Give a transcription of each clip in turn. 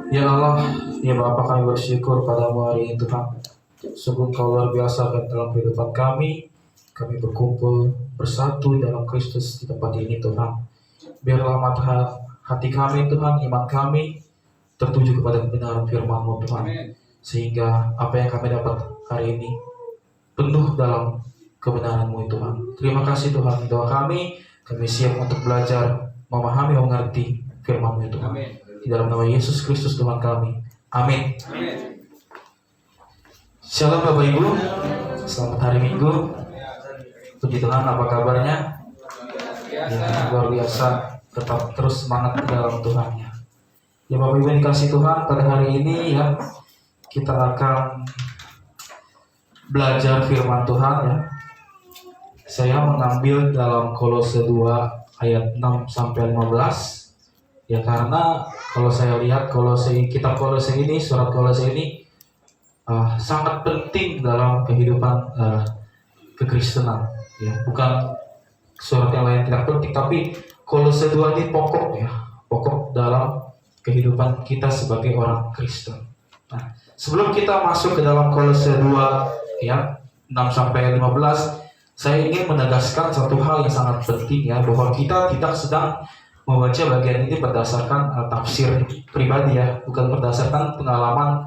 Ya Allah, ya Bapa, kami bersyukur padamu hari ini Tuhan. Sungguh Kau luar biasa dalam kehidupan kami. Kami berkumpul bersatu dalam Kristus di tempat ini Tuhan. Biarlah mata hati kami Tuhan, iman kami tertuju kepada kebenaran firman-Mu Tuhan. Sehingga apa yang kami dapat hari ini penuh dalam kebenaran-Mu Tuhan. Terima kasih Tuhan. Doa kami siap untuk belajar, memahami, mengerti firman-Mu Tuhan. Di dalam nama Yesus Kristus Tuhan kami. Amin. Shalom Bapak Ibu. Selamat hari Minggu. Puji Tuhan, apa kabarnya? Ya, luar biasa. Tetap terus semangat di dalam Tuhan ya. Ya Bapak Ibu dikasih Tuhan, pada hari ini ya kita akan belajar firman Tuhan ya. Saya mengambil dalam Kolose 2 ayat 6 sampai 15. Ya karena kalau saya lihat kitab Kolose ini, surat Kolose ini sangat penting dalam kehidupan kekristenan. Ya, bukan surat yang lain tidak penting, tapi Kolose 2 ini pokok dalam kehidupan kita sebagai orang Kristen. Nah, sebelum kita masuk ke dalam Kolose 2 ya 6 sampai 15, saya ingin menegaskan satu hal yang sangat penting ya, bahwa kita tidak sedang membaca bagian ini berdasarkan tafsir pribadi ya, bukan berdasarkan pengalaman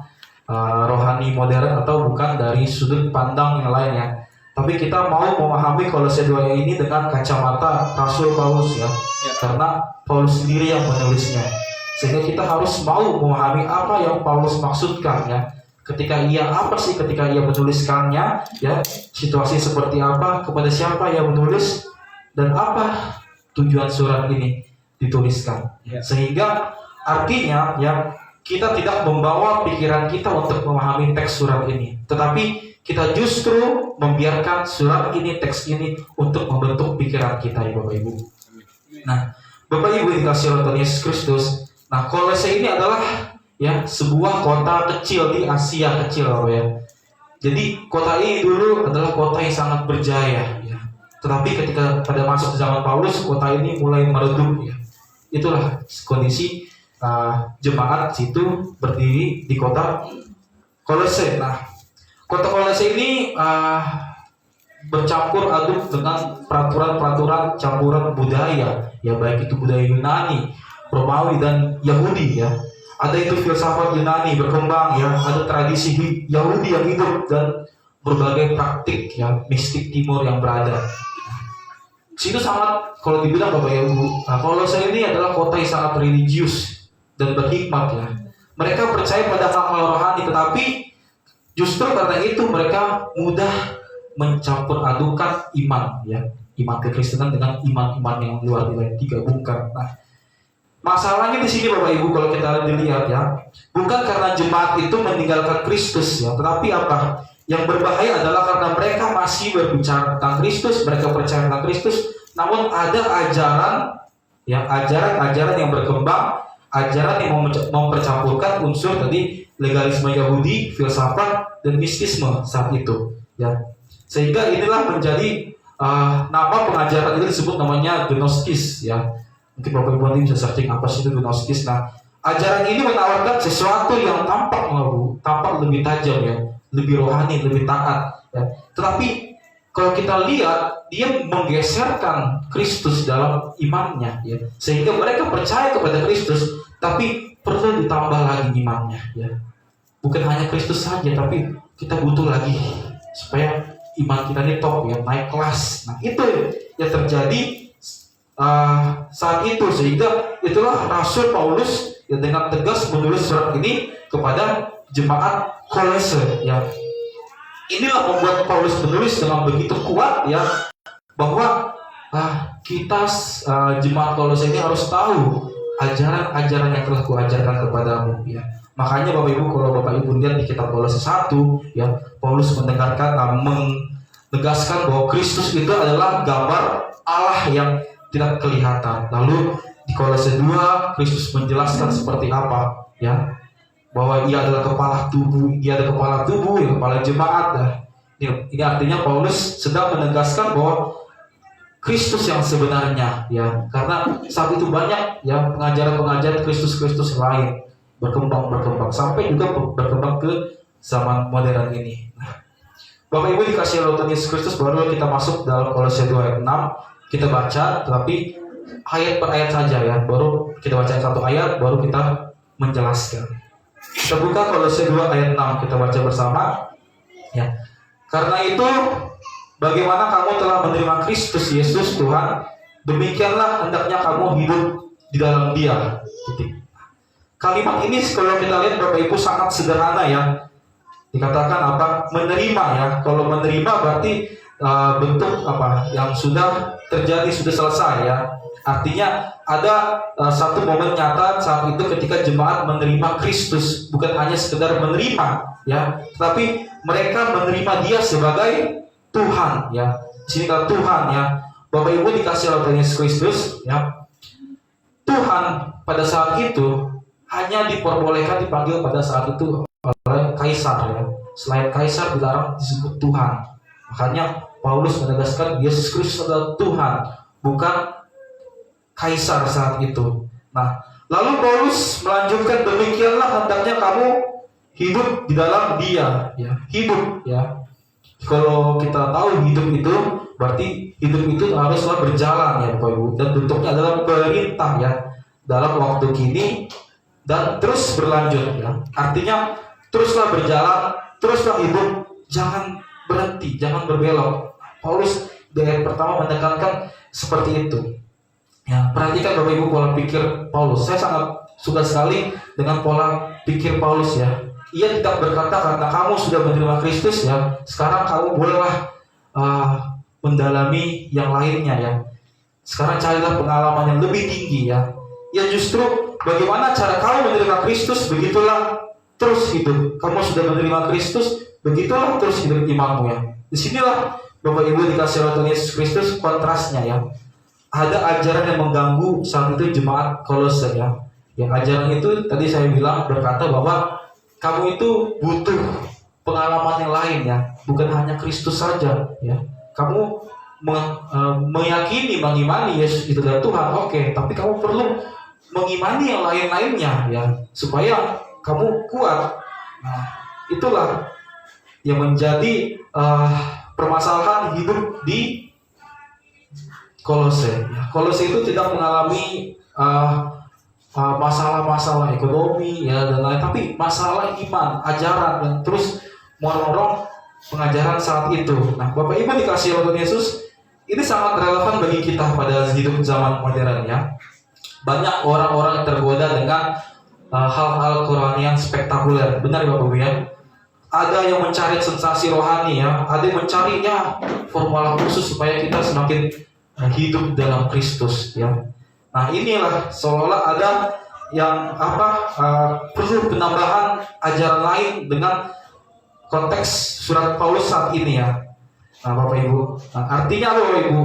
rohani modern atau bukan dari sudut pandang yang lain ya. Tapi kita mau memahami Kolose 2 ini dengan kacamata Rasul Paulus ya. Karena Paulus sendiri yang menulisnya. Sehingga kita harus mau memahami apa yang Paulus maksudkan ya. Ketika ia menuliskannya ya, situasi seperti apa, kepada siapa ia menulis, dan apa tujuan surat ini dituliskan. Sehingga artinya ya, kita tidak membawa pikiran kita untuk memahami teks surat ini, tetapi kita justru membiarkan surat ini, teks ini untuk membentuk pikiran kita ya Bapak Ibu. Nah, Bapak Ibu dikasih oleh Tuhan Yesus Kristus. Nah, Kolose ini adalah ya sebuah kota kecil di Asia kecil Bapak ya. Jadi kota ini dulu adalah kota yang sangat berjaya ya. Tetapi ketika pada masuk zaman Paulus, kota ini mulai meredup ya. Itulah kondisi jemaat situ berdiri di kota Kolose. Nah, kota Kolose ini bercampur aduk dengan peraturan-peraturan campuran budaya ya, baik itu budaya Yunani, Romawi dan Yahudi ya. Ada itu filsafat Yunani berkembang ya, ada tradisi Yahudi yang hidup dan berbagai praktik ya mistik timur yang berada. Situ sangat, kalau dibilang Bapak Ibu, Kolose ini adalah kota yang sangat religius dan berhikmat ya. Mereka percaya pada hal-hal rohani, tetapi justru karena itu mereka mudah mencampur adukan iman ya, iman kekristenan dengan iman-iman yang luar biasa digabungkan. Nah, masalahnya di sini Bapak Ibu, kalau kita dilihat ya, bukan karena jemaat itu meninggalkan Kristus ya, tetapi apa? Yang berbahaya adalah karena mereka masih berbicara tentang Kristus, mereka percaya tentang Kristus, namun ada ajaran yang berkembang, ajaran yang mempercampurkan unsur tadi legalisme Yahudi, filsafat dan mistisme saat itu ya. Sehingga inilah menjadi nama pengajaran itu disebut namanya Gnostis ya. Mungkin Bapak Ibu nanti bisa searching apa sih itu Gnostis. Nah, ajaran ini menawarkan sesuatu yang tampak lebih tajam ya, lebih rohani, lebih taat ya. Tetapi kalau kita lihat, dia menggeserkan Kristus dalam imannya ya. Sehingga mereka percaya kepada Kristus, tapi perlu ditambah lagi imannya ya. Bukan hanya Kristus saja, tapi kita butuh lagi supaya iman kita ini top ya, naik kelas. Nah, itu yang terjadi saat itu. Sehingga itulah Rasul Paulus yang dengan tegas menulis surat ini kepada jemaat Kolose ya. Inilah membuat Paulus menulis dengan begitu kuat ya, bahwa kita jemaat Kolose ini harus tahu ajaran-ajaran yang telah kuajarkan kepadamu ya. Makanya Bapak Ibu, kalau Bapak Ibu lihat di kitab Kolose 1 ya, Paulus menegaskan bahwa Kristus itu adalah gambar Allah yang tidak kelihatan. Lalu di Kolose 2 Kristus menjelaskan seperti apa ya, bahwa ia adalah kepala tubuh, ya, kepala jemaat. Nah, ini artinya Paulus sedang menegaskan bahwa Kristus yang sebenarnya ya, karena saat itu banyak ya pengajaran Kristus lain berkembang sampai juga berkembang ke zaman modern ini. Nah, Bapak Ibu dikasih oleh Tuhan Yesus Kristus, baru kita masuk dalam Kolose 2 ayat 6. Kita baca, tapi ayat per ayat saja ya. Baru kita baca satu ayat, baru kita menjelaskan. Kita buka Kolose 2 ayat 6, kita baca bersama. Ya. Karena itu, bagaimana kamu telah menerima Kristus Yesus Tuhan, demikianlah hendaknya kamu hidup di dalam Dia. Titik. Kalimat ini kalau kita lihat Bapak Ibu sangat sederhana ya. Dikatakan apa? Menerima ya. Kalau menerima berarti bentuk apa yang sudah terjadi, sudah selesai ya. Artinya ada satu momen nyata saat itu ketika jemaat menerima Kristus, bukan hanya sekedar menerima ya, tapi mereka menerima Dia sebagai Tuhan ya. Di sini kata Tuhan ya. Bapak Ibu dikasih oleh Tuhan Yesus Kristus ya. Tuhan pada saat itu hanya diperbolehkan dipanggil pada saat itu oleh kaisar ya. Selain kaisar dilarang disebut Tuhan. Makanya Paulus menegaskan Yesus Kristus adalah Tuhan, bukan kaisar saat itu. Nah, lalu Paulus melanjutkan, demikianlah hendaknya kamu hidup di dalam Dia ya. Hidup ya. Kalau kita tahu hidup itu berarti hidup itu haruslah berjalan ya Bapak Ibu, dan bentuknya adalah perintah ya dalam waktu kini dan terus berlanjut ya. Artinya teruslah berjalan, teruslah hidup, jangan berhenti, jangan berbelok. Paulus di ayat pertama menekankan seperti itu. Ya, perhatikan Bapak Ibu pola pikir Paulus. Saya sangat suka sekali dengan pola pikir Paulus ya. Ia tidak berkata karena kamu sudah menerima Kristus ya, sekarang kamu bolehlah mendalami yang lainnya ya. Sekarang carilah pengalaman yang lebih tinggi ya. Ya justru bagaimana cara kamu menerima Kristus, begitulah terus hidup. Kamu sudah menerima Kristus, begitulah terus hidup imanmu ya. Disinilah Bapak Ibu dikasih oleh Tuhan Yesus Kristus kontrasnya ya. Ada ajaran yang mengganggu saat itu jemaat Kolose ya. Yang ajaran itu tadi saya bilang berkata bahwa kamu itu butuh pengalaman yang lain ya, bukan hanya Kristus saja ya. Kamu meyakini, mengimani Yesus itu adalah Tuhan, oke, tapi kamu perlu mengimani yang lain-lainnya ya, supaya kamu kuat. Nah, itulah yang menjadi permasalahan hidup di Kolose. Ya, Kolose itu tidak mengalami masalah-masalah ekonomi ya dan lain, tapi masalah iman, ajaran yang terus mendorong pengajaran saat itu. Nah, Bapak Ibu dikasih oleh Tuhan Yesus, ini sangat relevan bagi kita pada hidup zaman modern ya. Banyak orang-orang yang tergoda dengan hal-hal kerohanian spektakuler. Benar Bapak Ibu ya? Ada yang mencari sensasi rohani ya, ada yang mencari ya formula khusus supaya kita semakin hidup dalam Kristus ya. Nah, inilah seolah-olah ada yang perlu penambahan ajaran lain dengan konteks surat Paulus saat ini ya. Nah, Bapak Ibu, artinya apa Bapak Ibu?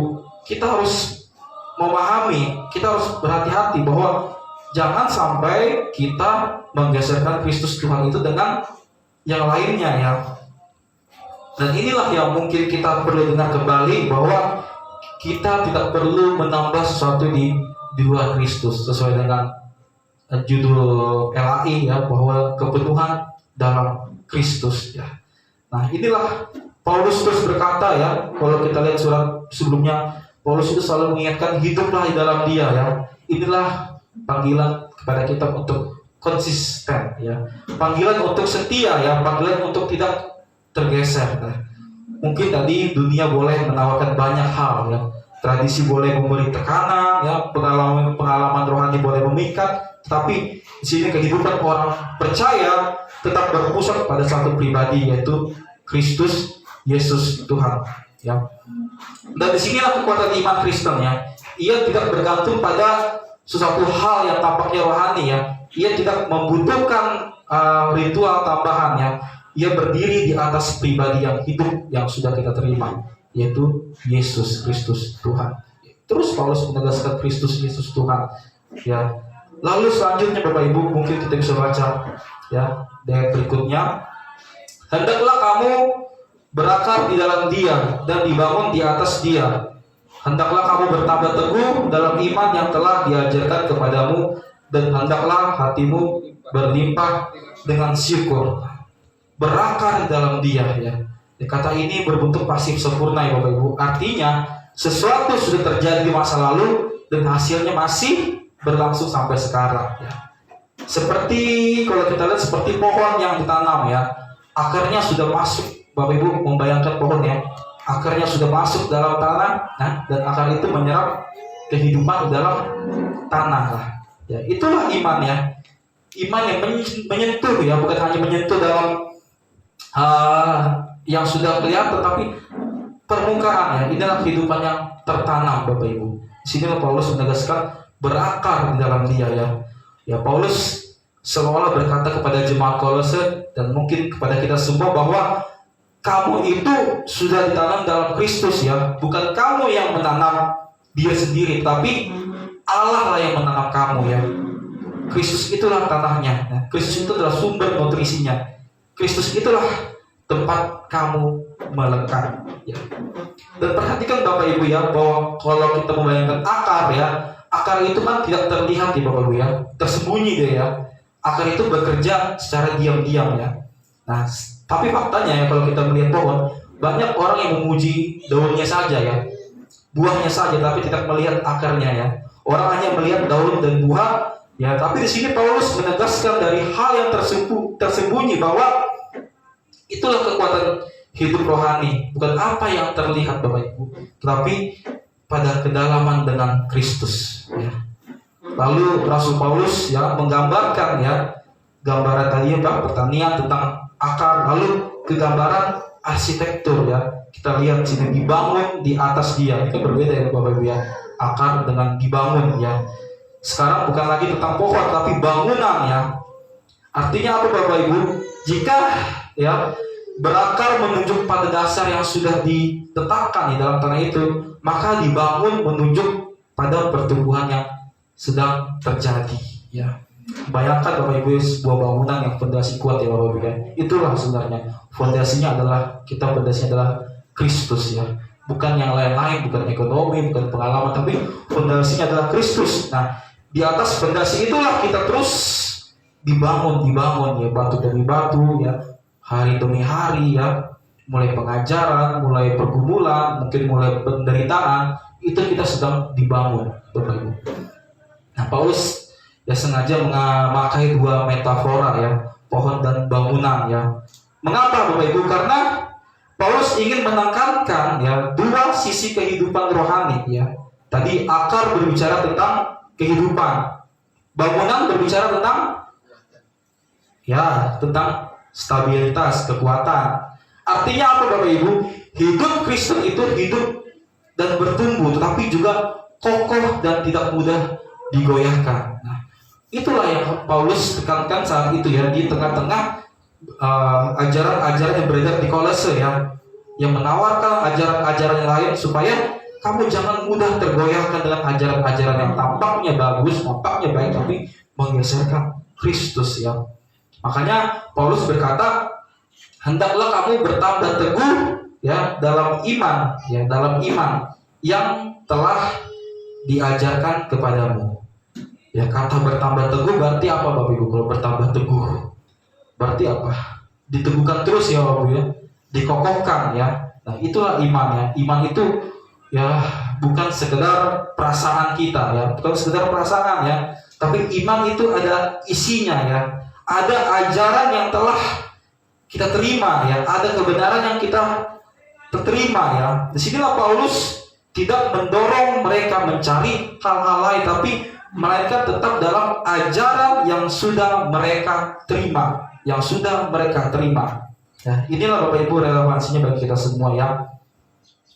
Kita harus memahami, kita harus berhati-hati bahwa jangan sampai kita menggeserkan Kristus Tuhan itu dengan yang lainnya ya. Dan inilah yang mungkin kita perlu dengar kembali, bahwa kita tidak perlu menambah sesuatu di luar Kristus, sesuai dengan judul LAI ya, bahwa kepenuhan dalam Kristus ya. Nah, inilah Paulus terus berkata ya, kalau kita lihat surat sebelumnya, Paulus itu selalu mengingatkan hiduplah di dalam Dia ya. Inilah panggilan kepada kita untuk konsisten ya, panggilan untuk setia ya, panggilan untuk tidak tergeser. Nah, mungkin tadi dunia boleh menawarkan banyak hal ya, tradisi boleh memberi tekanan ya, pengalaman rohani boleh memikat, tapi di sini kehidupan orang percaya tetap berpusat pada satu pribadi, yaitu Kristus Yesus Tuhan ya. Dan di sinilah kekuatan iman Kristen ya. Ia tidak bergantung pada sesuatu hal yang tampaknya rohani ya. Ia tidak membutuhkan ritual tambahan ya. Ia berdiri di atas pribadi yang hidup yang sudah kita terima, yaitu Yesus Kristus Tuhan. Terus Paulus menegaskan Kristus Yesus Tuhan ya. Lalu selanjutnya Bapak Ibu, mungkin kita bisa baca ya di ayat berikutnya. Hendaklah kamu berakar di dalam Dia dan dibangun di atas Dia. Hendaklah kamu bertambah teguh dalam iman yang telah diajarkan kepadamu, dan hendaklah hatimu berlimpah dengan syukur, berakar di dalam Dia ya. Kata ini berbentuk pasif sempurna ya Bapak Ibu. Artinya sesuatu sudah terjadi di masa lalu dan hasilnya masih berlangsung sampai sekarang ya. Seperti kalau kita lihat seperti pohon yang ditanam ya, akarnya sudah masuk. Bapak Ibu membayangkan pohon ya, akarnya sudah masuk dalam tanah, nah, dan akar itu menyerap kehidupan di dalam tanah lah. Ya, itulah iman ya. Iman yang menyentuh ya, bukan hanya menyentuh dalam yang sudah kelihatan, tapi permukaan ya. Inilah kehidupan yang tertanam Bapak Ibu. Di sini Paulus menegaskan berakar di dalam Dia ya. Ya, Paulus seolah berkata kepada jemaat Kolose dan mungkin kepada kita semua bahwa kamu itu sudah ditanam dalam Kristus ya. Bukan kamu yang menanam diri sendiri, tapi Allah lah yang menanam kamu ya. Kristus itulah tanahnya. Nah, Kristus itu adalah sumber nutrisinya. Kristus itulah tempat kamu melekat ya. Dan perhatikan Bapak Ibu ya, bahwa kalau kita membayangkan akar ya, akar itu kan tidak terlihat ya Bapak Ibu ya, tersembunyi dia ya. Akar itu bekerja secara diam-diam ya. Nah, tapi faktanya ya, kalau kita melihat pohon, banyak orang yang memuji daunnya saja ya, buahnya saja, tapi tidak melihat akarnya ya. Orang hanya melihat daun dan buah ya. Tapi di sini Paulus menegaskan dari hal yang tersembunyi bahwa itulah kekuatan hidup rohani, bukan apa yang terlihat Bapak Ibu, tetapi pada kedalaman dengan Kristus ya. Lalu Rasul Paulus ya menggambarkan ya, gambaran tadi ya pertanian tentang akar, lalu kegambaran arsitektur ya. Kita lihat sini dibangun di atas Dia, itu berbeda ya Bapak Ibu ya. Akar dengan dibangun ya. Sekarang bukan lagi tentang pohon tapi bangunan ya. Artinya apa Bapak Ibu? Jika ya berakar menunjuk pada dasar yang sudah ditetapkan di dalam tanah itu, maka dibangun menunjuk pada pertumbuhan yang sedang terjadi ya. Bayangkan Bapak Ibu sebuah bangunan yang fondasi kuat ya Bapak Ibu ya. Itulah sebenarnya fondasinya adalah, kita fondasinya adalah Kristus ya. Bukan yang lain-lain, bukan ekonomi, bukan pengalaman, tapi fondasinya adalah Kristus. Nah, di atas fondasi itulah kita terus dibangun ya, batu demi batu ya, hari demi hari ya, mulai pengajaran, mulai pergumulan, mungkin mulai penderitaan, itu kita sedang dibangun Bapak Ibu. Nah, Paulus ya sengaja memakai dua metafora ya, pohon dan bangunan ya. Mengapa Bapak Ibu? Karena Paulus ingin menekankan ya dua sisi kehidupan rohani ya. Tadi akar berbicara tentang kehidupan, bangunan berbicara tentang stabilitas, kekuatan. Artinya apa Bapak Ibu? Hidup Kristen itu hidup dan bertumbuh, tetapi juga kokoh dan tidak mudah digoyahkan. Nah, itulah yang Paulus tekankan saat itu ya, di tengah-tengah ajaran-ajaran yang beredar di Kolose ya, yang menawarkan ajaran-ajaran yang lain supaya kamu jangan mudah tergoyahkan dengan ajaran-ajaran yang tampaknya bagus, tampaknya baik, tapi menggeserkan Kristus ya. Makanya Paulus berkata, hendaklah kamu bertambah teguh ya dalam iman yang telah diajarkan kepadamu. Ya, kata bertambah teguh berarti apa Bapak Ibu? Kalau bertambah teguh berarti apa? Diteguhkan terus ya Bapak Ibu ya, dikokohkan ya. Nah, itulah iman ya. Iman itu ya bukan sekedar perasaan kita ya, bukan sekedar perasaan ya, tapi iman itu ada isinya ya. Ada ajaran yang telah kita terima ya, ada kebenaran yang kita terima ya. Disinilah Paulus tidak mendorong mereka mencari hal-hal lain, tapi mereka tetap dalam ajaran yang sudah mereka terima, Ya, inilah Bapak Ibu relevansinya bagi kita semua ya.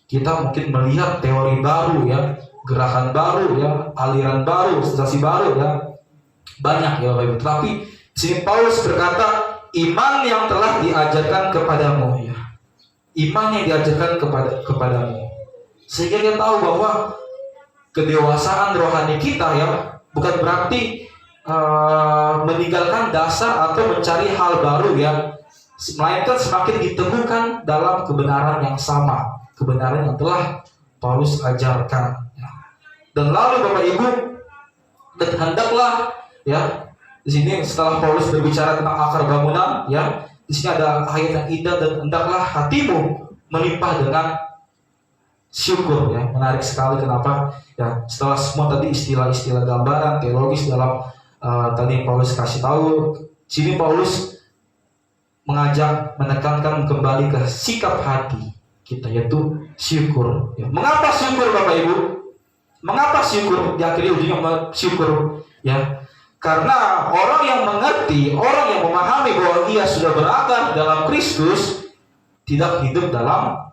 Kita mungkin melihat teori baru ya, gerakan baru ya, aliran baru, sensasi baru ya, banyak ya Bapak Ibu. Tapi di sini Paulus berkata, iman yang telah diajarkan kepadamu ya, iman yang diajarkan kepadamu. Sehingga kita tahu bahwa kedewasaan rohani kita ya bukan berarti meninggalkan dasar atau mencari hal baru ya, melainkan semakin diteguhkan dalam kebenaran yang sama, kebenaran yang telah Paulus ajarkan ya. Dan lalu Bapak Ibu, dan hendaklah ya Di sini setelah Paulus berbicara tentang akar bangunan, ya, di sini ada ayat yang indah, dan hendaklah hatimu melimpah dengan syukur, ya. Menarik sekali, kenapa? Ya, setelah semua tadi istilah-istilah gambaran teologis dalam tadi Paulus kasih tahu, sini Paulus mengajak, menekankan kembali ke sikap hati kita, yaitu syukur. Ya. Mengapa syukur, Bapak Ibu? Mengapa syukur? Di akhirnya ujungnya syukur, ya. Karena orang yang mengerti, orang yang memahami bahwa ia sudah berakar dalam Kristus, tidak hidup dalam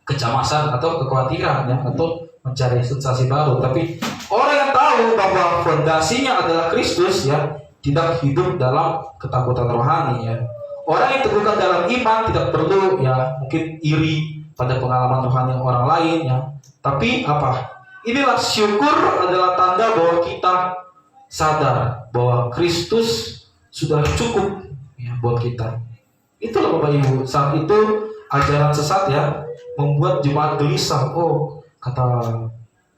kecemasan atau kekhawatiran, ya, atau mencari sensasi baru. Tapi orang yang tahu bahwa fondasinya adalah Kristus, ya, tidak hidup dalam ketakutan rohani, ya. Orang yang teguhkan dalam iman tidak perlu, ya, mungkin iri pada pengalaman rohani orang lain, ya. Tapi apa? Inilah syukur adalah tanda bahwa kita sadar bahwa Kristus sudah cukup, ya, buat kita. Itulah Bapak Ibu. Saat itu ajaran sesat, ya, membuat jemaat gelisah. Oh, kata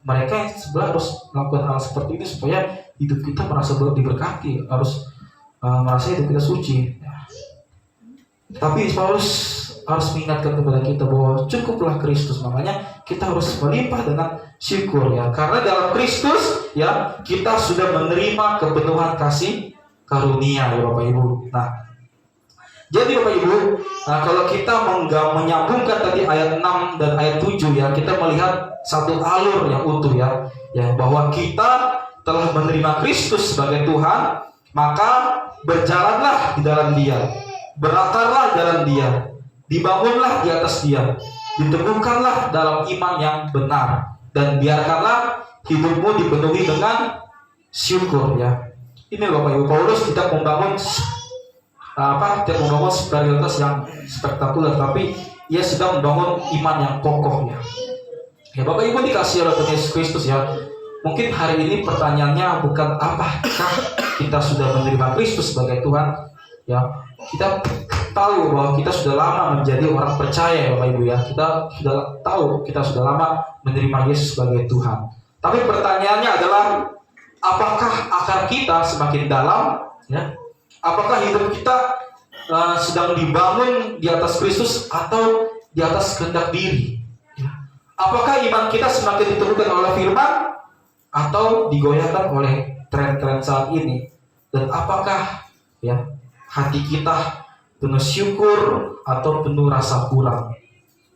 mereka yang sebelah harus melakukan hal seperti ini supaya hidup kita merasa diberkati, harus merasa hidup kita suci. Tapi Paulus harus mengingatkan kepada kita bahwa cukuplah Kristus. Makanya kita harus melimpah dengan syukur, ya, karena dalam Kristus, ya, kita sudah menerima kepenuhan kasih karunia, ya Bapak Ibu. Nah, jadi Bapak Ibu, kalau kita menyambungkan tadi ayat 6 dan ayat 7, ya, kita melihat satu alur yang utuh, ya, bahwa kita telah menerima Kristus sebagai Tuhan, maka berjalanlah di dalam Dia, berakarlah dalam Dia, dibangunlah di atas Dia, diteguhkanlah dalam iman yang benar, dan biarkanlah hidupmu dipenuhi dengan syukur, ya. Ini Bapak Ibu, Paulus tidak membangun spiritualitas yang spektakuler, tapi ia sedang membangun iman yang kokoh, ya. Ya Bapak Ibu dikasih oleh Tuhan Yesus Kristus, ya. Mungkin hari ini pertanyaannya bukan apakah kita sudah menerima Kristus sebagai Tuhan, ya. Kita tahu bahwa kita sudah lama menjadi orang percaya, ya Bapak Ibu, ya. Kita sudah tahu kita sudah lama menerima Yesus sebagai Tuhan. Tapi pertanyaannya adalah, apakah akar kita semakin dalam, ya? Apakah hidup kita sedang dibangun di atas Kristus atau di atas kehendak diri? Ya. Apakah iman kita semakin diteguhkan oleh firman atau digoyahkan oleh tren-tren saat ini? Dan apakah, ya, hati kita penuh syukur atau penuh rasa kurang?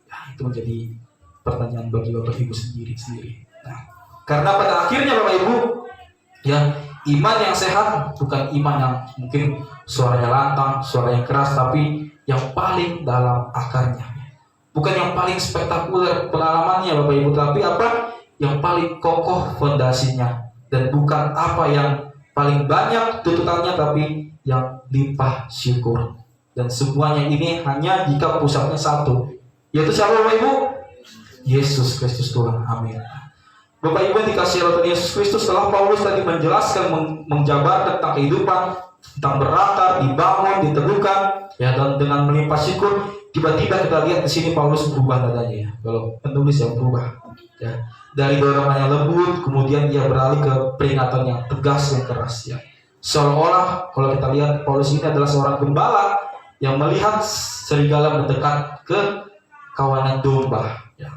Ya, itu menjadi pertanyaan bagi Bapak Ibu sendiri. Nah, karena pada akhirnya Bapak Ibu, ya, iman yang sehat bukan iman yang mungkin suaranya lantang, suara yang keras, tapi yang paling dalam akarnya. Bukan yang paling spektakuler pengalamannya Bapak Ibu, tapi apa? Yang paling kokoh fondasinya. Dan bukan apa yang paling banyak tuntutannya, tapi yang limpah syukur. Dan semuanya ini hanya jika pusatnya satu, yaitu siapa Bapak Ibu? Yesus Kristus Tuhan. Amin. Bapak Ibu yang dikasihi oleh Tuhan Yesus Kristus, setelah Paulus tadi menjelaskan, menjabarkan tentang kehidupan, tentang berakar, dibangun, diteguhkan, ya, dan dengan melimpah syukur, tiba-tiba kita lihat di sini Paulus berubah nadanya, ya. Kalau penulis yang berubah, ya, dari dorongan yang lembut, kemudian dia beralih ke peringatan yang tegas, yang keras, ya. Seolah-olah kalau kita lihat Paulus ini adalah seorang gembala yang melihat serigala mendekat ke kawanan domba, ya.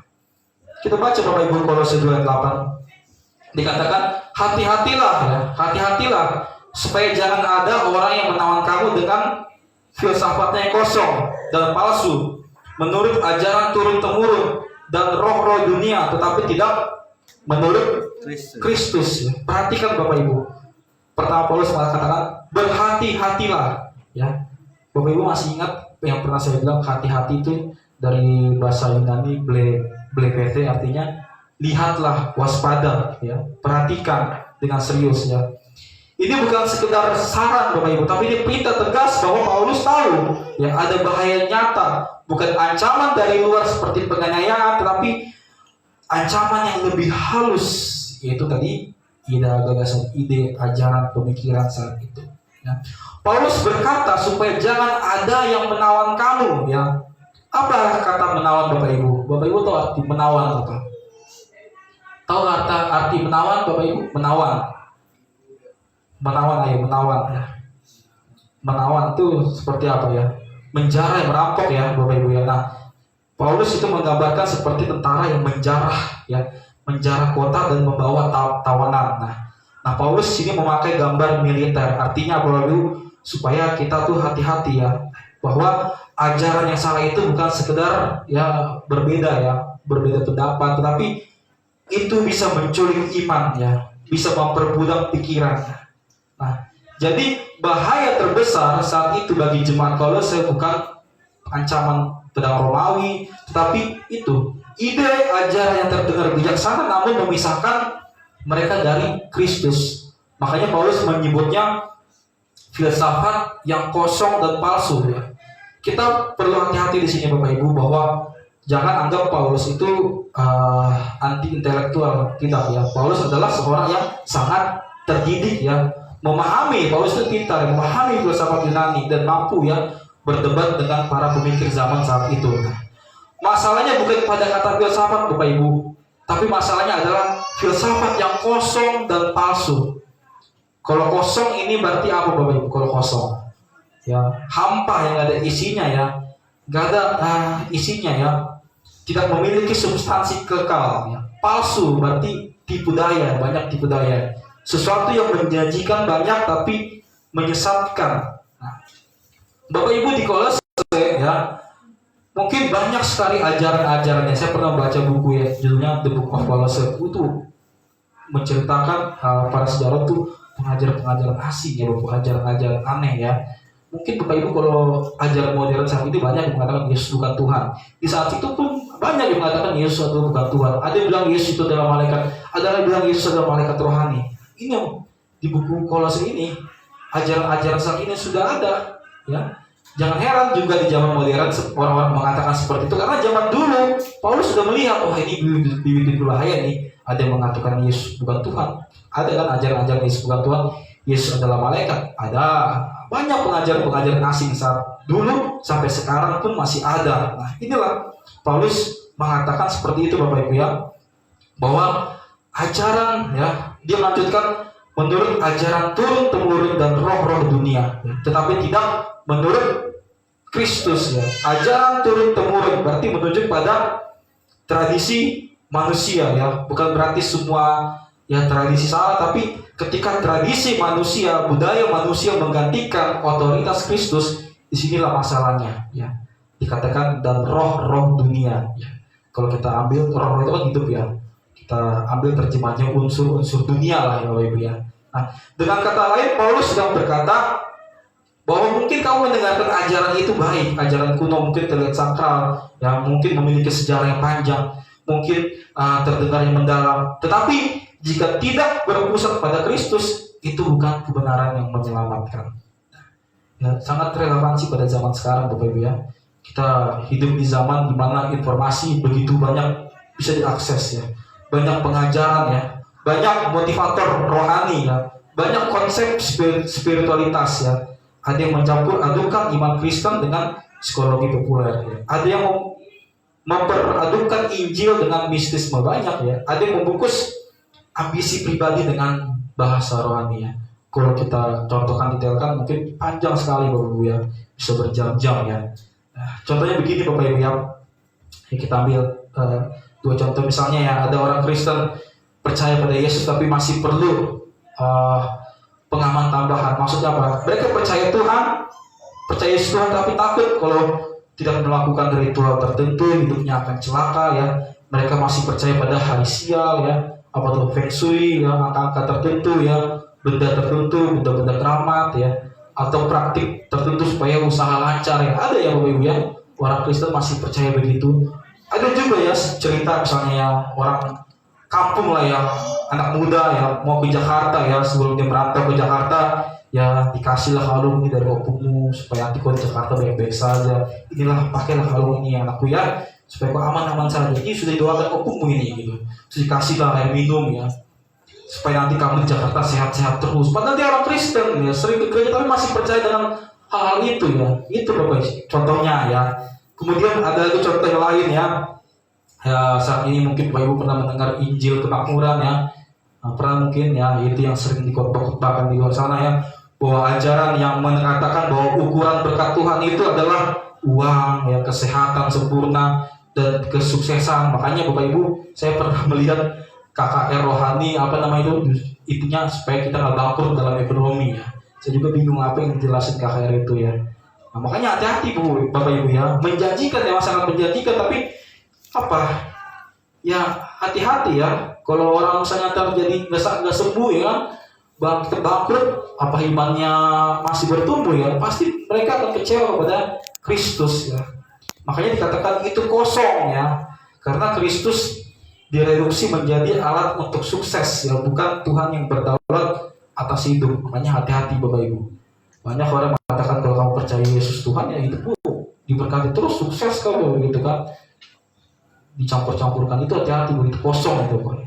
Kita baca Bapak Ibu Kolose 2 ayat 8. Dikatakan, hati-hatilah, ya, hati-hatilah supaya jangan ada orang yang menawan kamu dengan filsafatnya yang kosong dan palsu, menurut ajaran turun-temurun dan roh-roh dunia, tetapi tidak menurut Kristus. Ya. Perhatikan Bapak Ibu. Pertama Paulus mengatakan berhati-hatilah, ya. Bapak Ibu masih ingat yang pernah saya bilang hati-hati itu dari bahasa Yunani blepete, artinya lihatlah, waspada, ya, perhatikan dengan serius, ya. Ini bukan sekedar saran Bapak Ibu, tapi ini perintah tegas bahwa Paulus tahu, ya, ada bahaya nyata, bukan ancaman dari luar seperti penganiayaan, tetapi ancaman yang lebih halus, yaitu tadi gagasan, ide, ajaran, pemikiran saat itu, ya. Paulus berkata supaya jangan ada yang menawan kamu, ya. Apa kata menawan Bapak Ibu? Bapak Ibu tahu arti menawan apa? Tahu arti menawan Bapak Ibu? Menawan. menawan ya. Menawan itu seperti apa ya? Menjarah, merampok ya, Bapak Ibu ya. Nah, Paulus itu menggambarkan seperti tentara yang menjarah ya, menjarah kota dan membawa tawanan. Nah, Paulus sini memakai gambar militer. Artinya Bapak Ibu, supaya kita tuh hati-hati ya, bahwa ajaran yang salah itu bukan sekedar ya berbeda pendapat, tetapi itu bisa menculik iman ya, bisa memperbudak pikiran. Nah, jadi bahaya terbesar saat itu bagi jemaat Kolose bukan ancaman pedang Romawi, tetapi itu ide ajaran yang terdengar bijaksana namun memisahkan mereka dari Kristus. Makanya Paulus menyebutnya filsafat yang kosong dan palsu ya. Kita perlu hati-hati di sini Bapak Ibu, bahwa jangan anggap Paulus itu anti intelektual. Tidak ya. Paulus adalah seorang yang sangat terdidik ya, memahami. Paulus itu pintar, memahami filsafat Yunani dan mampu ya berdebat dengan para pemikir zaman saat itu. Masalahnya bukan pada kata filsafat Bapak Ibu, tapi masalahnya adalah filsafat yang kosong dan palsu. Kalau kosong ini berarti apa Bapak Ibu? Kalau kosong ya hampa, yang gak ada isinya ya, gak ada isinya ya, tidak memiliki substansi kekal ya. Palsu berarti tipu daya, banyak tipu daya, sesuatu yang menjanjikan banyak tapi menyesatkan. Bapak Ibu di Kolose ya, mungkin banyak sekali ajaran-ajarannya. Saya pernah baca buku ya, judulnya The Book of Colossus. Itu menceritakan para sejarah itu pengajaran-pengajaran asing ya, pengajaran-pengajaran aneh ya. Mungkin Bapak Ibu kalau ajaran modern saat ini banyak yang mengatakan Yesus bukan Tuhan. Di saat itu pun banyak yang mengatakan Yesus itu bukan Tuhan. Ada yang bilang Yesus itu adalah malaikat, ada yang bilang Yesus adalah malaikat rohani. Ini yang di buku Kolose ini, ajaran-ajaran saat ini sudah ada ya. Jangan heran juga di zaman modern orang-orang mengatakan seperti itu, karena zaman dulu Paulus sudah melihat, oh ini bibit berbahaya nih. Ada yang mengatakan Yesus bukan Tuhan, ada kan ajaran-ajaran Yesus bukan Tuhan, Yesus adalah malaikat. Ada banyak pengajaran-pengajaran asing saat dulu sampai sekarang pun masih ada. Nah, inilah Paulus mengatakan seperti itu Bapak Ibu ya, bahwa ajaran ya, dia melanjutkan menurut ajaran turun-temurun dan roh-roh dunia, tetapi tidak menurut Kristus ya. Ajaran turun-temurun berarti menunjuk pada tradisi manusia ya, bukan berarti semua ya tradisi salah, tapi ketika tradisi manusia, budaya manusia menggantikan otoritas Kristus, disinilah masalahnya ya. Dikatakan dan roh-roh dunia ya. Kalau kita ambil roh-roh itu kan hidup ya, kita ambil terjemahnya unsur-unsur dunia lah ya Bapak Ibu ya. Nah, dengan kata lain Paulus sedang berkata bahwa mungkin kamu mendengarkan ajaran itu baik, ajaran kuno mungkin terlihat sakral, ya mungkin memiliki sejarah yang panjang, mungkin terdengar yang mendalam, tetapi jika tidak berpusat pada Kristus, itu bukan kebenaran yang menyelamatkan. Ya, sangat relevansi pada zaman sekarang Bapak Ibu ya. Kita hidup di zaman di mana informasi begitu banyak bisa diakses ya, banyak pengajaran ya, banyak motivator rohani ya, banyak konsep spiritualitas ya. Ada yang mencampur adukan iman Kristen dengan psikologi populer ya. Ada yang memperadukan Injil dengan mistisme banyak ya. Ada yang membungkus ambisi pribadi dengan bahasa rohani ya. Kalau kita contohkan detailkan mungkin panjang sekali Bapak Ibu ya, bisa berjam-jam ya. Nah, contohnya begini Bapak Ibu ya. Kita ambil dua contoh, misalnya ya, ada orang Kristen percaya pada Yesus tapi masih perlu pengaman tambahan. Maksudnya apa? Mereka percaya Tuhan, percaya Yesus Tuhan, tapi takut kalau tidak melakukan ritual tertentu hidupnya akan celaka ya. Mereka masih percaya pada hari sial ya, apa tuh feng shui ya, angka-angka tertentu ya, benda tertentu, benda-benda keramat ya, atau praktik tertentu supaya usaha lancar ya. Ada ya Bapak Ibu ya, orang Kristen masih percaya begitu. Ada juga ya cerita misalnya ya, orang kampung lah ya, anak muda ya mau ke Jakarta ya, sebelum dia merantau ke Jakarta ya dikasihlah kalung ini dari opungmu supaya nanti kau di Jakarta baik-baik saja. Inilah pakailah kalung ini anakku ya, supaya kau aman-aman saja. Ini sudah didoakan opungmu ini gitu. Terus dikasihlah air minum ya, supaya nanti kamu di Jakarta sehat-sehat terus. Padahal dia orang Kristen ya, sering ke gereja tapi masih percaya dengan hal-hal itu ya. Itu Bapak contohnya ya. Kemudian ada lagi contoh yang lain ya. Ya, saat ini mungkin Bapak Ibu pernah mendengar Injil Kemakmuran ya. Nah, pernah mungkin ya itu yang sering dikotbahkan di luar sana ya, bahwa ajaran yang mengatakan bahwa ukuran berkat Tuhan itu adalah uang, ya, kesehatan sempurna dan kesuksesan. Makanya Bapak Ibu, saya pernah melihat KKR rohani apa nama itu, intinya supaya kita nggak bangkrut dalam ekonomi ya. Saya juga bingung apa yang dijelasin KKR itu ya. Nah, makanya hati-hati Bu, Bapak Ibu ya, menjanjikan ya, sangat menjanjikan, tapi apa ya, hati-hati ya. Kalau orang misalnya terjadi nggak sembuh ya kan, bangkrut, apa imannya masih bertumbuh ya, pasti mereka akan kecewa kepada Kristus ya. Makanya dikatakan itu kosong ya, karena Kristus direduksi menjadi alat untuk sukses ya, bukan Tuhan yang berdaulat atas hidup. Makanya hati-hati Bapak Ibu. Banyak orang mengatakan kalau kamu percaya Yesus Tuhan ya hidupmu diberkati terus, sukses kamu gitu kan. Dicampur-campurkan itu, hati-hati begitu, kosong itu Pak.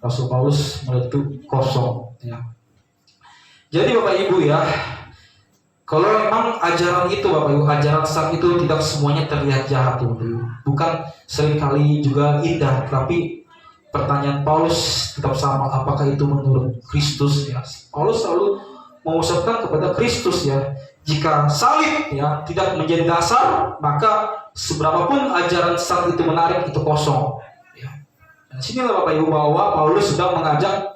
Rasul Paulus melihat itu kosong ya. Jadi Bapak Ibu ya, kalau memang ajaran itu Bapak Ibu, ajaran sesat itu tidak semuanya terlihat jahat ya Bapak Ibu. Bukan seringkali juga indah, tapi pertanyaan Paulus tetap sama, apakah itu menurut Kristus ya. Paulus selalu mengucapkan kepada Kristus ya. Jika salib ya tidak menjadi dasar, maka seberapapun ajaran sesat itu menarik, itu kosong ya. Dan sinilah Bapak Ibu bahwa Paulus sedang mengajak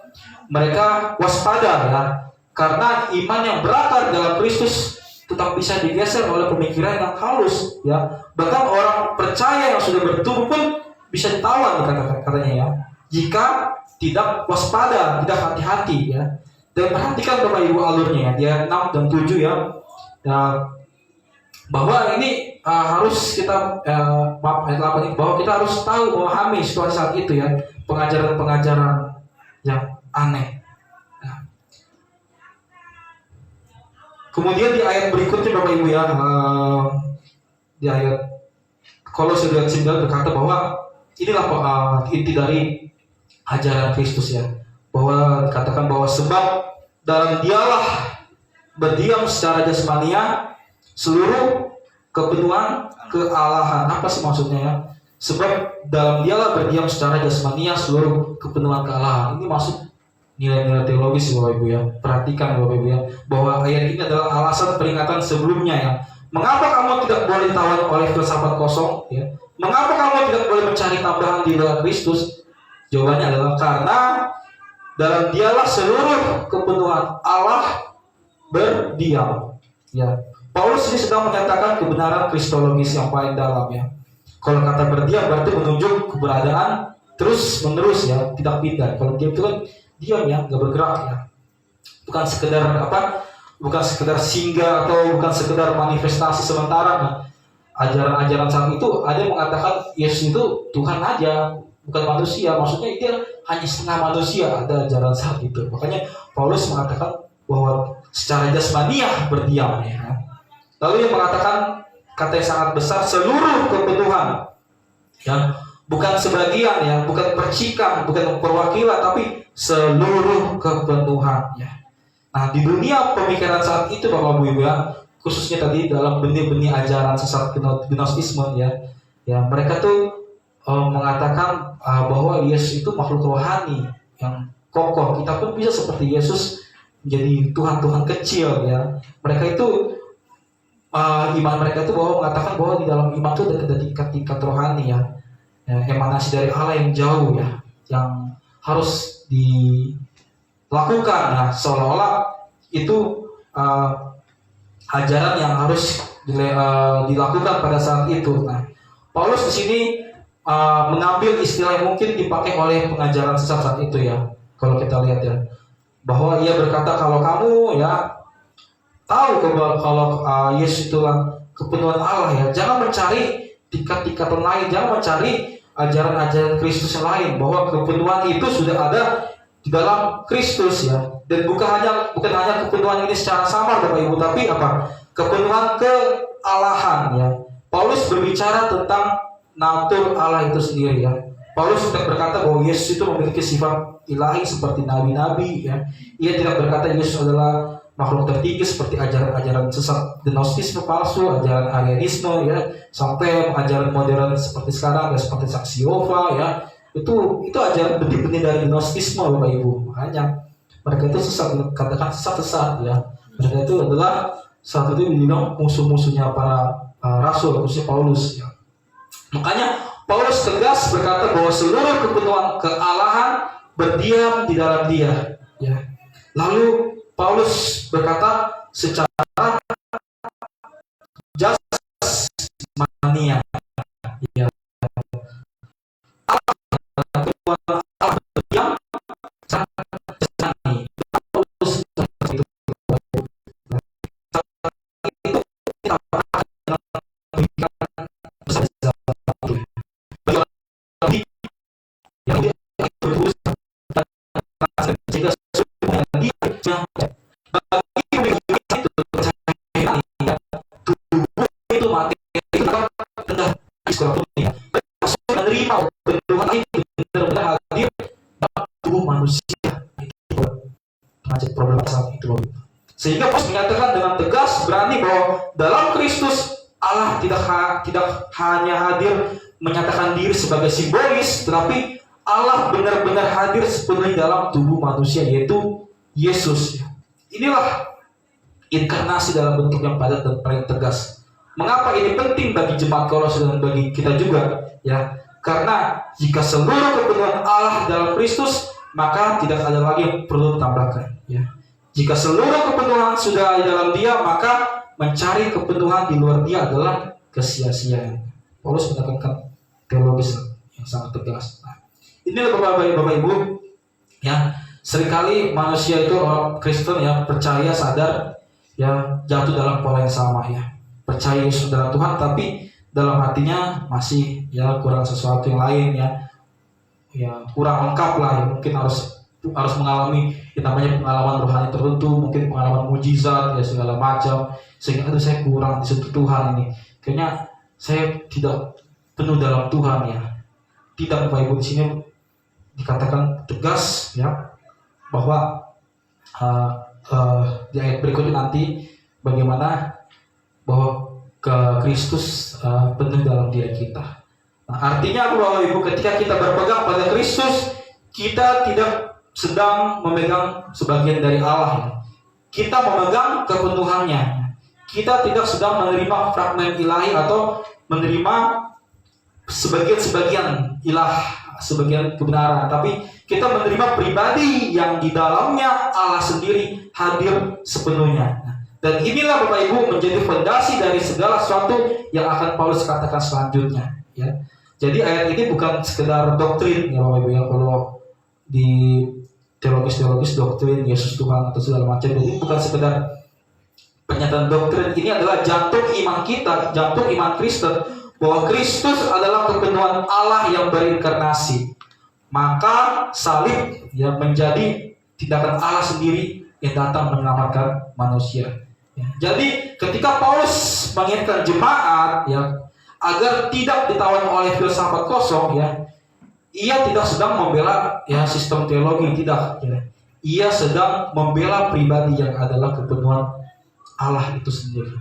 mereka waspada ya, karena iman yang berakar dalam Kristus tetap bisa digeser oleh pemikiran yang halus ya. Bahkan orang percaya yang sudah bertumbuh pun bisa ditawan katanya ya, jika tidak waspada, tidak hati-hati ya. Dan perhatikan Bapak Ibu alurnya ya, dia 6 dan 7 ya. Bahwa ini harus kita ayat 8 ini, bahwa kita harus tahu, memahami situasi saat itu ya, pengajaran-pengajaran yang aneh. Kemudian di ayat berikutnya Bapak Ibu ya, di ayat Kolose 2:9 berkata bahwa inilah inti dari ajaran Kristus ya, bahwa dikatakan bahwa sebab dalam Dialah berdiam secara jasmania seluruh kepenuhan kealahan. Apa sih maksudnya ya? Sebab dalam Dialah berdiam secara jasmania seluruh kepenuhan kealahan. Ini maksud nilai-nilai teologis Bapak Ibu ya. Perhatikan Bapak Ibu ya, bahwa ayat ini adalah alasan peringatan sebelumnya ya. Mengapa kamu tidak boleh ditawan oleh filsafat kosong ya? Mengapa kamu tidak boleh mencari tambahan di dalam Kristus? Jawabannya adalah karena dalam Dialah seluruh kepenuhan Allah berdiam ya. Paulus ini sedang menyatakan kebenaran kristologis yang paling dalam ya. Kalau kata berdiam berarti menunjuk keberadaan terus menerus ya, tidak pindah. Kalau diam itu kan diam ya, nggak bergerak ya. Bukan sekedar bukan sekedar singgah atau bukan sekedar manifestasi sementara. Nah, ajaran-ajaran saat itu ada yang mengatakan Yesus itu Tuhan aja, bukan manusia. Maksudnya dia hanya setengah manusia. Ada ajaran saat itu. Makanya Paulus mengatakan bahwa secara jasmaniah berdiam ya. Lalu yang mengatakan kata yang sangat besar, seluruh kepenuhan ya, bukan sebagian ya, bukan percikan, bukan perwakilan, tapi seluruh kepenuhan ya. Nah, di dunia pemikiran saat itu Bapak Ibu ya, khususnya tadi dalam benih-benih ajaran sesat Gnostisme ya, mereka tuh mengatakan bahwa Yesus itu makhluk rohani yang kokoh. Kita pun bisa seperti Yesus menjadi Tuhan-Tuhan kecil ya. Mereka itu iman mereka itu bahwa mengatakan bahwa di dalam iman itu ada tingkat-tingkat rohani ya, emanasi dari Allah yang jauh ya, yang harus dilakukan ya, seolah-olah itu ajaran yang harus dilakukan pada saat itu. Nah, Paulus di sini mengambil istilah yang mungkin dipakai oleh pengajaran sesat saat itu ya. Kalau kita lihat ya, bahwa ia berkata kalau kamu ya tahu kalau Yesus itulah kepenuhan Allah ya, jangan mencari tingkat-tingkatan lain, jangan mencari ajaran-ajaran Kristus yang lain, bahwa kepenuhan itu sudah ada di dalam Kristus ya. Dan bukan hanya kepenuhan ini secara samar Bapak Ibu, tapi apa? Kepenuhan kealahan ya. Paulus berbicara tentang natur Allah itu sendiri ya. Paulus tidak berkata bahwa Yesus itu memiliki sifat ilahi seperti nabi-nabi ya. Ia tidak berkata Yesus adalah makhluk tertinggi seperti ajaran-ajaran sesat Gnostisme palsu, ajaran Arianisme ya, sampai ajaran modern seperti sekarang ya, seperti saksi Yehova ya, Itu ajaran benih-benih dari gnostisme, Bapak Ibu. Makanya mereka itu sesat, katakan sesat ya. Mereka itu adalah saat itu dibilang musuh-musuhnya para rasul, khususnya Paulus ya. Makanya Paulus tegas berkata bahwa seluruh kepenuhan kealahan berdiam di dalam Dia ya. Lalu Paulus berkata secara jasmania ya. Allah berdiam jasmani. Paulus itu menerima bentukan itu benar-benar hadir dalam tubuh manusia. Itu problem saat itu. Sehingga Paulus menyatakan dengan tegas berani bahwa dalam Kristus Allah tidak hanya hadir menyatakan diri sebagai simbolis, tetapi Allah benar-benar hadir sepenuhnya dalam tubuh manusia, yaitu Yesus. Inilah inkarnasi dalam bentuk yang padat dan paling tegas. Mengapa ini penting bagi jemaat Kolose dan bagi kita juga? Ya, karena jika seluruh kepenuhan Allah dalam Kristus, maka tidak ada lagi yang perlu ditambahkan. Ya. Jika seluruh kepenuhan sudah di dalam Dia, maka mencari kepenuhan di luar Dia adalah kesia-siaan. Paulus menekankan teologis yang sangat tegas. Nah, inilah Bapak Ibu, ya seringkali manusia itu orang Kristen ya percaya sadar ya jatuh dalam pola yang sama ya, percaya Yesus adalah Tuhan tapi dalam hatinya masih ya kurang sesuatu yang lain ya kurang lengkap lah ya. Mungkin harus mengalami yang namanya pengalaman rohani tertentu, mungkin pengalaman mujizat ya segala macam, sehingga saya kurang disentuh Tuhan ini, kayaknya saya tidak penuh dalam Tuhan ya. Tidak, Bapak Ibu, di sini dikatakan tegas ya bahwa di ayat berikutnya nanti bagaimana bahwa ke Kristus penuh dalam diri kita. Nah, artinya apa Bapak Ibu? Ketika kita berpegang pada Kristus, kita tidak sedang memegang sebagian dari Allah ya. Kita memegang kepenuhannya. Kita tidak sedang menerima fragmen ilahi atau menerima sebagian ilah, sebagian kebenaran, tapi kita menerima pribadi yang di dalamnya Allah sendiri hadir sepenuhnya. Dan inilah Bapak Ibu menjadi fondasi dari segala sesuatu yang akan Paulus katakan selanjutnya ya. Jadi ayat ini bukan sekedar doktrin ya Bapak Ibu ya, kalau di teologis doktrin Yesus Tuhan atau segala macam, jadi bukan sekedar pernyataan doktrin. Ini adalah jantung iman kita, jantung iman Kristen, bahwa Kristus adalah kepenuhan Allah yang berinkarnasi. Maka salib yang menjadi tindakan Allah sendiri yang datang menyelamatkan manusia. Ya. Jadi ketika Paulus mengingatkan jemaat ya agar tidak ditawan oleh filsafat kosong ya, ia tidak sedang membela ya sistem teologi, tidak ya. Ia sedang membela pribadi yang adalah kepenuhan Allah itu sendiri.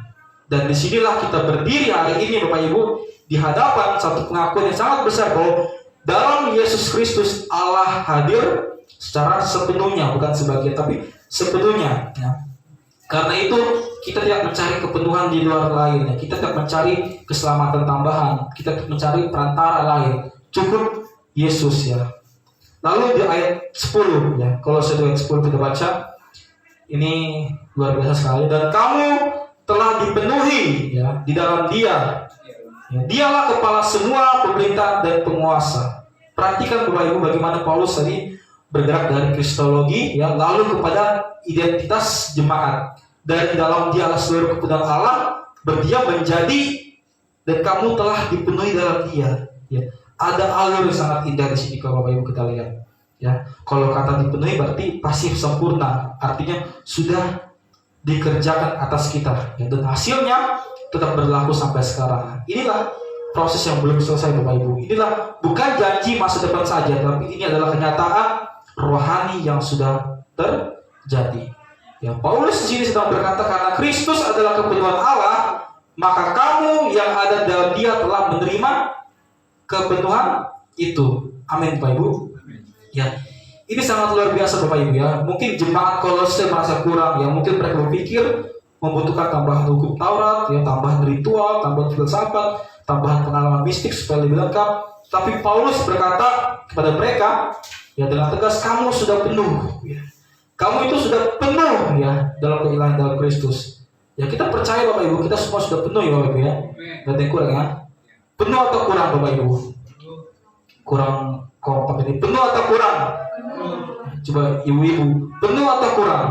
Dan disinilah kita berdiri hari ini Bapak Ibu di hadapan satu pengakuan yang sangat besar bahwa dalam Yesus Kristus Allah hadir secara sepenuhnya, bukan sebagian tapi sepenuhnya ya. Karena itu kita tidak mencari kepenuhan di luar lainnya, kita tidak mencari keselamatan tambahan, kita tidak mencari perantara lain, cukup Yesus ya. Lalu di ayat 10 ya, kalau ayat 10 kita baca, ini luar biasa sekali. Dan kamu telah dipenuhi ya di dalam Dia. Ya, Dialah kepala semua pemerintah dan penguasa. Perhatikan Bapak Ibu bagaimana Paulus tadi bergerak dari kristologi ya, lalu kepada identitas jemaat. Dari dalam Dialah seluruh kepenuhan Allah berdiam menjadi, dan kamu telah dipenuhi dalam Dia. Ya. Ada alur yang sangat indah di sini kalau Bapak Ibu kita lihat. Ya, kalau kata dipenuhi berarti pasif sempurna, artinya sudah dikerjakan atas kita. Ya, dan hasilnya tetap berlaku sampai sekarang. Inilah proses yang belum selesai Bapak Ibu. Inilah bukan janji masa depan saja, tapi ini adalah kenyataan rohani yang sudah terjadi. Ya, Paulus di sini sedang berkata karena Kristus adalah kepenuhan Allah, maka kamu yang ada dalam Dia telah menerima kepenuhan itu. Amin Bapak Ibu. Ya, ini sangat luar biasa Bapak Ibu ya. Mungkin jemaat Kolose merasa kurang ya. Mungkin mereka berpikir membutuhkan tambahan hukum Taurat, ya, tambahan ritual, tambahan filsafat, tambahan pengalaman mistik supaya lebih lengkap. Tapi Paulus berkata kepada mereka, ya dengan tegas, kamu sudah penuh. Ya. Kamu itu sudah penuh ya dalam keilahian dalam Kristus. Ya kita percaya Bapak Ibu, kita semua sudah penuh ya Bapak Ibu ya. Gak ada yang kurang ya. Penuh atau kurang Bapak Ibu? Kurang kompak ini. Penuh atau kurang? Coba ibu-ibu, penuh atau kurang?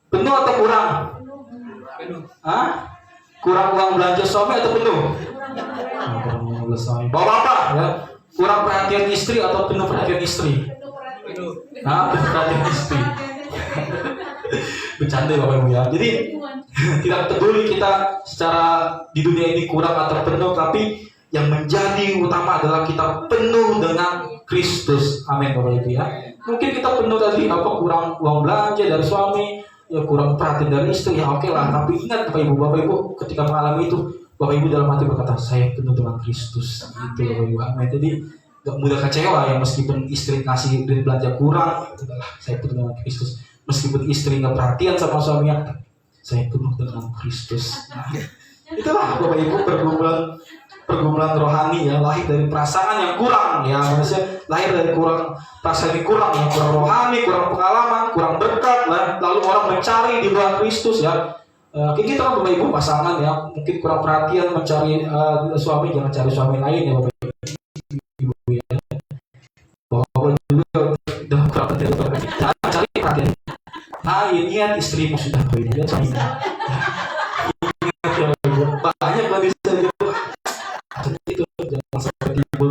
Penuh atau kurang? Hah? Kurang uang belanja suami atau penuh? Kurang uang belanja suami. Bapak-bapak ya, kurang perhatian istri atau penuh perhatian istri? Nah, penuh perhatian istri. Bercanda Bapak Ibu ya. Jadi tidak peduli kita secara di dunia ini kurang atau penuh, tapi yang menjadi utama adalah kita penuh dengan Kristus. Amin Bapak Ibu ya. Mungkin kita penuh tadi kurang uang belanja dari suami, ya kurang perhatian dari istri, ya oke lah. Tapi ingat Bapak Ibu ketika mengalami itu, Bapak Ibu dalam hati berkata, saya penuh dengan Kristus. Itu Bapak Ibu. Amin. Jadi gak mudah kecewa ya, meskipun istri ngasih duit belanja kurang, itulah saya penuh dengan Kristus. Meskipun istri nggak perhatian sama suaminya, saya penuh dengan Kristus. Nah, itulah Bapak Ibu pergumulan rohani ya, lahir dari perasaan yang kurang ya, manusia lahir dari perasaan yang kurang ya, kurang rohani, kurang pengalaman, kurang berkat lah. Lalu orang mencari di luar Kristus ya. Kayak gitu kan Bapak Ibu pasangan ya, mungkin kurang perhatian mencari suami, jangan cari suami lain ya Bapak Ibu ya. Bapak juga udah kurang perhatian, jangan cari perhatian. Nah, ingat istrimu sudah kawin ya, suaminya. Banyak lagi itu. Itu jangan seperti itu.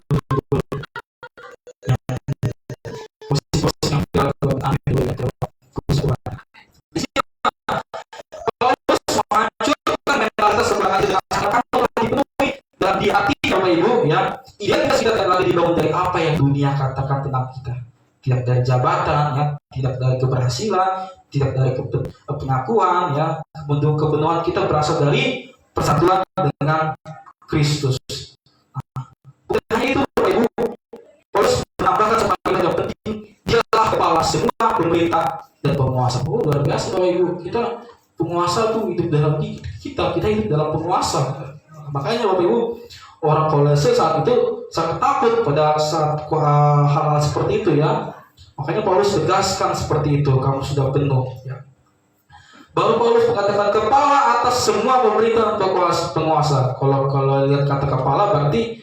Posisi yang dilakukan ambil itu. Di sini Paulus menghancurkan mentalitas sebelah dengan kamu dipenuhi dalam di hati Bapak Ibu ya. Identitas kita tidak lagi dibangun dari apa yang dunia katakan tentang kita. Tidak dari jabatan ya, tidak dari keberhasilan, tidak dari pengakuan ya. Kepenuhan kita berasal dari persatuan dengan Kristus. Bukan hanya itu Bapak Ibu, Paulus menambahkan sebagai yang penting, dialah kepala semua pemerintah dan penguasa. Oh luar biasa Bapak Ibu, kita penguasa tuh hidup dalam kita hidup dalam penguasa. Makanya Bapak Ibu, orang Kolose saat itu sangat takut pada saat hal-hal seperti itu ya. Makanya Paulus tegaskan seperti itu, kamu sudah penuh ya. Baru Paulus mengatakan kepala atas semua pemerintah dan penguasa. Kalau lihat kata kepala berarti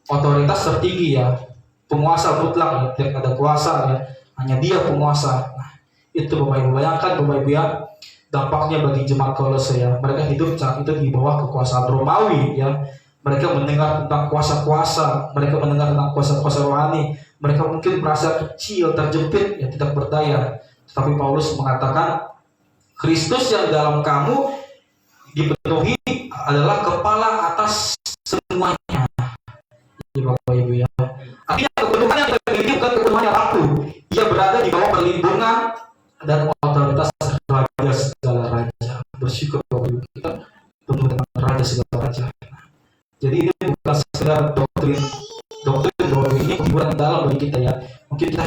otoritas tertinggi ya, penguasa mutlak ya, tidak ada kuasa ya, hanya dia penguasa. Nah, itu Bapak Ibu, bayangkan Bapak Ibu ya, dampaknya bagi jemaat Kolose ya. Mereka hidup saat itu di bawah kekuasaan Romawi ya. Mereka mendengar tentang kuasa-kuasa, mereka mendengar tentang kuasa-kuasa rohani. Mereka mungkin merasa kecil, terjepit, ya tidak berdaya. Tapi Paulus mengatakan Kristus yang dalam kamu dipenuhi adalah kepala atas semuanya. Ya Bapak Ibu ya. Artinya kepenuhan yang terjadi bukan kepenuhan yang aku. Ia berada di bawah perlindungan dan otoritas raja segala raja. Bersyukur Bapak Ibu, kita penuh dengan raja segala raja. Jadi ini bukan sekedar doktrin bahwa ini penghiburan dalam bagi kita ya. Mungkin kita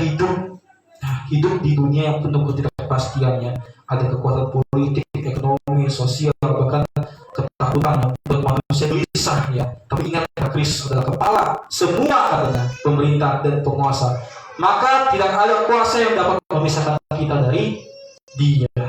hidup di dunia yang penuh ketidakpastian ya. Ada kekuatan politik, ekonomi, sosial, bahkan ketakutan yang membuat manusia gelisah ya. Tapi ingat Kristus adalah kepala semua katanya, pemerintah dan penguasa. Maka tidak ada kuasa yang dapat memisahkan kita dari Dia.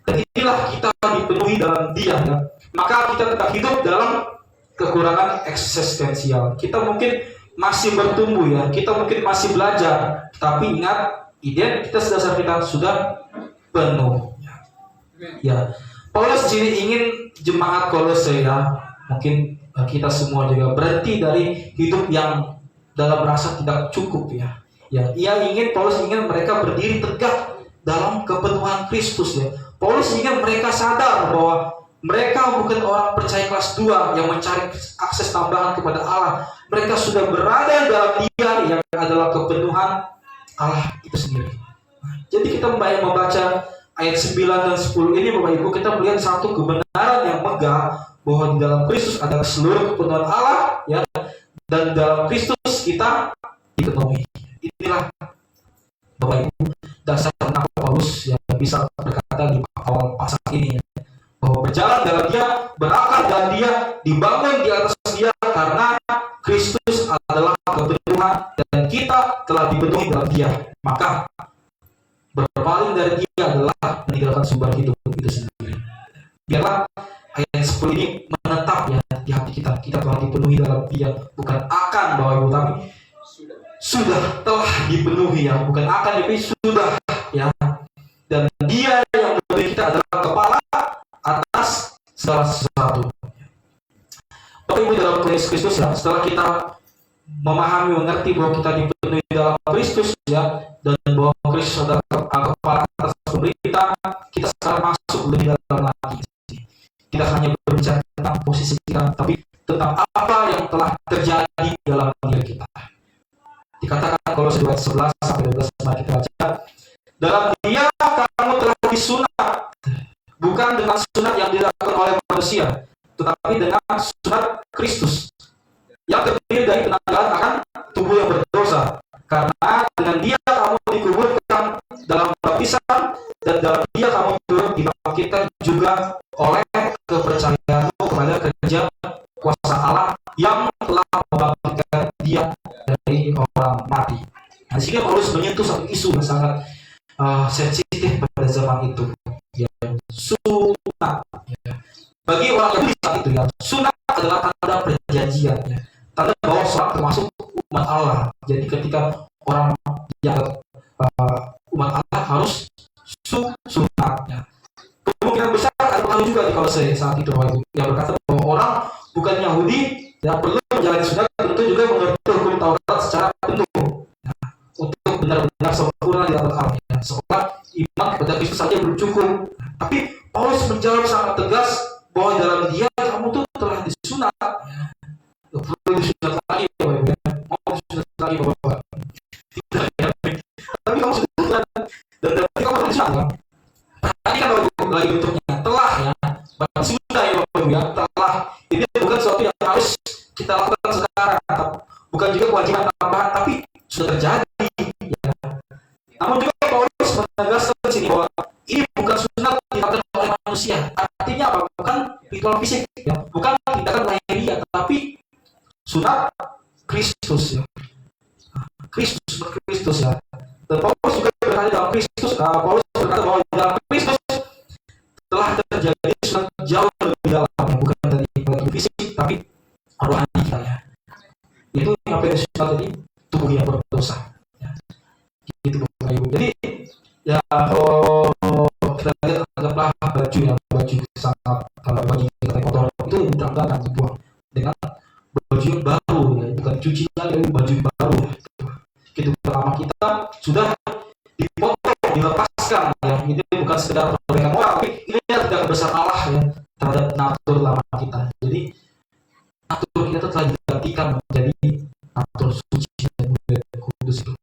Dan inilah kita dipenuhi dalam Dia ya. Maka kita tetap hidup dalam kekurangan eksistensial. Kita mungkin masih bertumbuh ya, kita mungkin masih belajar, tapi ingat identitas dasar kita sudah penuh. Ya, Paulus di sini ingin jemaat Kolose ya, mungkin kita semua juga berhenti dari hidup yang dalam rasa tidak cukup ya. Ya, Paulus ingin mereka berdiri tegak dalam kepenuhan Kristus ya. Paulus ingin mereka sadar bahwa mereka bukan orang percaya kelas 2 yang mencari akses tambahan kepada Allah. Mereka sudah berada dalam Dia yang adalah kepenuhan Allah itu sendiri. Jadi kita membaca ayat 9 dan 10 ini Bapak Ibu, kita melihat satu kebenaran yang megah bahwa di dalam Kristus adalah seluruh kepenuhan Allah ya. Dan dalam Kristus kita dipenuhi. Inilah Bapak Ibu dasar kenapa Paulus yang bisa berkata di awal pasal ini bahwa berjalan dalam Dia, berakar dalam Dia, dibangun di atas Dia, karena Kristus adalah kepenuhan dan kita telah dipenuhi dalam Dia. Maka berpaling dari Dia adalah meninggalkan sumber hidup itu sendiri. Biarlah ayat 10 ini menetap ya di hati kita. Kita telah dipenuhi dalam Dia, bukan akan Bapak Ibu, tapi sudah telah dipenuhi ya, bukan akan, tapi sudah ya. Dan Dia yang memberi kita adalah kepala atas segala sesuatu. Bapak Ibu dalam Kristus ya, setelah kita memahami, mengerti bahwa kita dipenuhi dalam Kristus ya, dan bahwa Kristus adalah kepala atas pemerintah, kita sekarang masuk lebih dalam lagi. Kita hanya berbicara tentang posisi kita, tapi tentang apa yang telah terjadi dalam diri kita. Dikatakan Kolose 2:11 sampai 12, mari kita baca. Dalam Dia kamu telah disunat, bukan dengan sunat yang dilakukan oleh manusia, tetapi dengan sunat Kristus yang terdiri dari penanggalan akan tubuh yang berdosa. Karena dengan Dia kamu dikuburkan dalam baptisan, dan dalam Dia kamu turut dibangkitkan juga oleh kepercayaanmu kepada kerja kuasa Allah yang telah membangkitkan Dia dari orang mati. Nah, sehingga Paulus menyentuh satu isu yang sangat sensitif pada zaman itu, ya, sunat. Ya. Bagi orang Yahudi saat itu ya, sunat adalah tanda perjanjian, ya, tanda bahwa seorang termasuk umat Allah. Jadi ketika orang yang umat Allah harus sunat. Ya. Kemungkinan besar ada pengaruh juga di Kolose saat itu yang berkata bahwa orang bukan Yahudi yang perlu menjalani sunat tentu juga mengerti hukum Taurat secara penuh, ya, untuk benar-benar sempurna di dalam Allah. Ya. Seolah iman kepada Kristus saja belum cukup. Tapi Paulus menjawab sangat tegas bahwa dalam Dia kamu tuh telah disunat. Ya. Gak perlu disunat lagi, Bapak Ibu. Mau disunat lagi, Bapak. Tidak, ya. Tapi kamu sudah disunat, dan berarti kamu telah disunat. Ya. Perhatikan Bapak Ibu lagi bentuknya, telah ya. Bahkan sudah ya Bapak Ibu ya, telah. Ini bukan sesuatu yang harus kita lakukan sekarang, bukan juga kewajiban tambahan, tapi sudah terjadi. Ya. Namun juga Paulus menegaskan di sini bahwa ini bukan sunat dilakukan oleh manusia. Artinya apa? Bukan ritual fisik, ya. Bukan tindakan lahiriah, tapi sunat Kristus, ya. Kristus ya. Dan Paulus juga berkata dalam Kristus, Paulus berkata bahwa dalam Kristus telah terjadi sunat jauh lebih dalam, bukan dari fisik, tapi rohani kita ya. Itu yang apa yang sunat tadi, tubuh yang berdosa. Ya. Itu Bapak Ibu. Jadi ya kalau kita lihat anggaplah baju sangat baju kita kotor itu ditambahkan dibuang dengan baju yang baru ya, bukan cuci lagi baju baru. Gitu pertama kita sudah dipotong, dilepaskan ya. Ini bukan sekedar perbaikan moral, tapi ini adalah besar Allah ya terhadap natur lama kita. Jadi natur kita telah digantikan menjadi natur suci dan mulia kudus itu.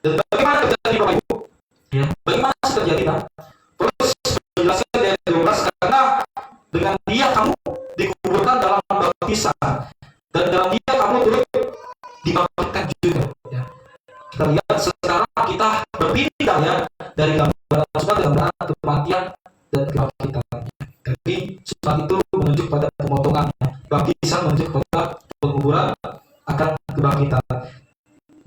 Dan bagaimana terjadi Bapak Ibu? Ya, bagaimana terjadi? Nah, terus menjelaskan dari 12, karena dengan Dia kamu dikuburkan dalam baptisan, dan dalam Dia kamu turut dibangkitkan juga. Ya. Kita lihat sekarang kita berpindah ya dari gambaran sunat ke gambaran kematian dan kebangkitan. Jadi sunat itu menunjuk pada pemotongan, ya. Baptisan menunjuk pada penguburan akan kebangkitan.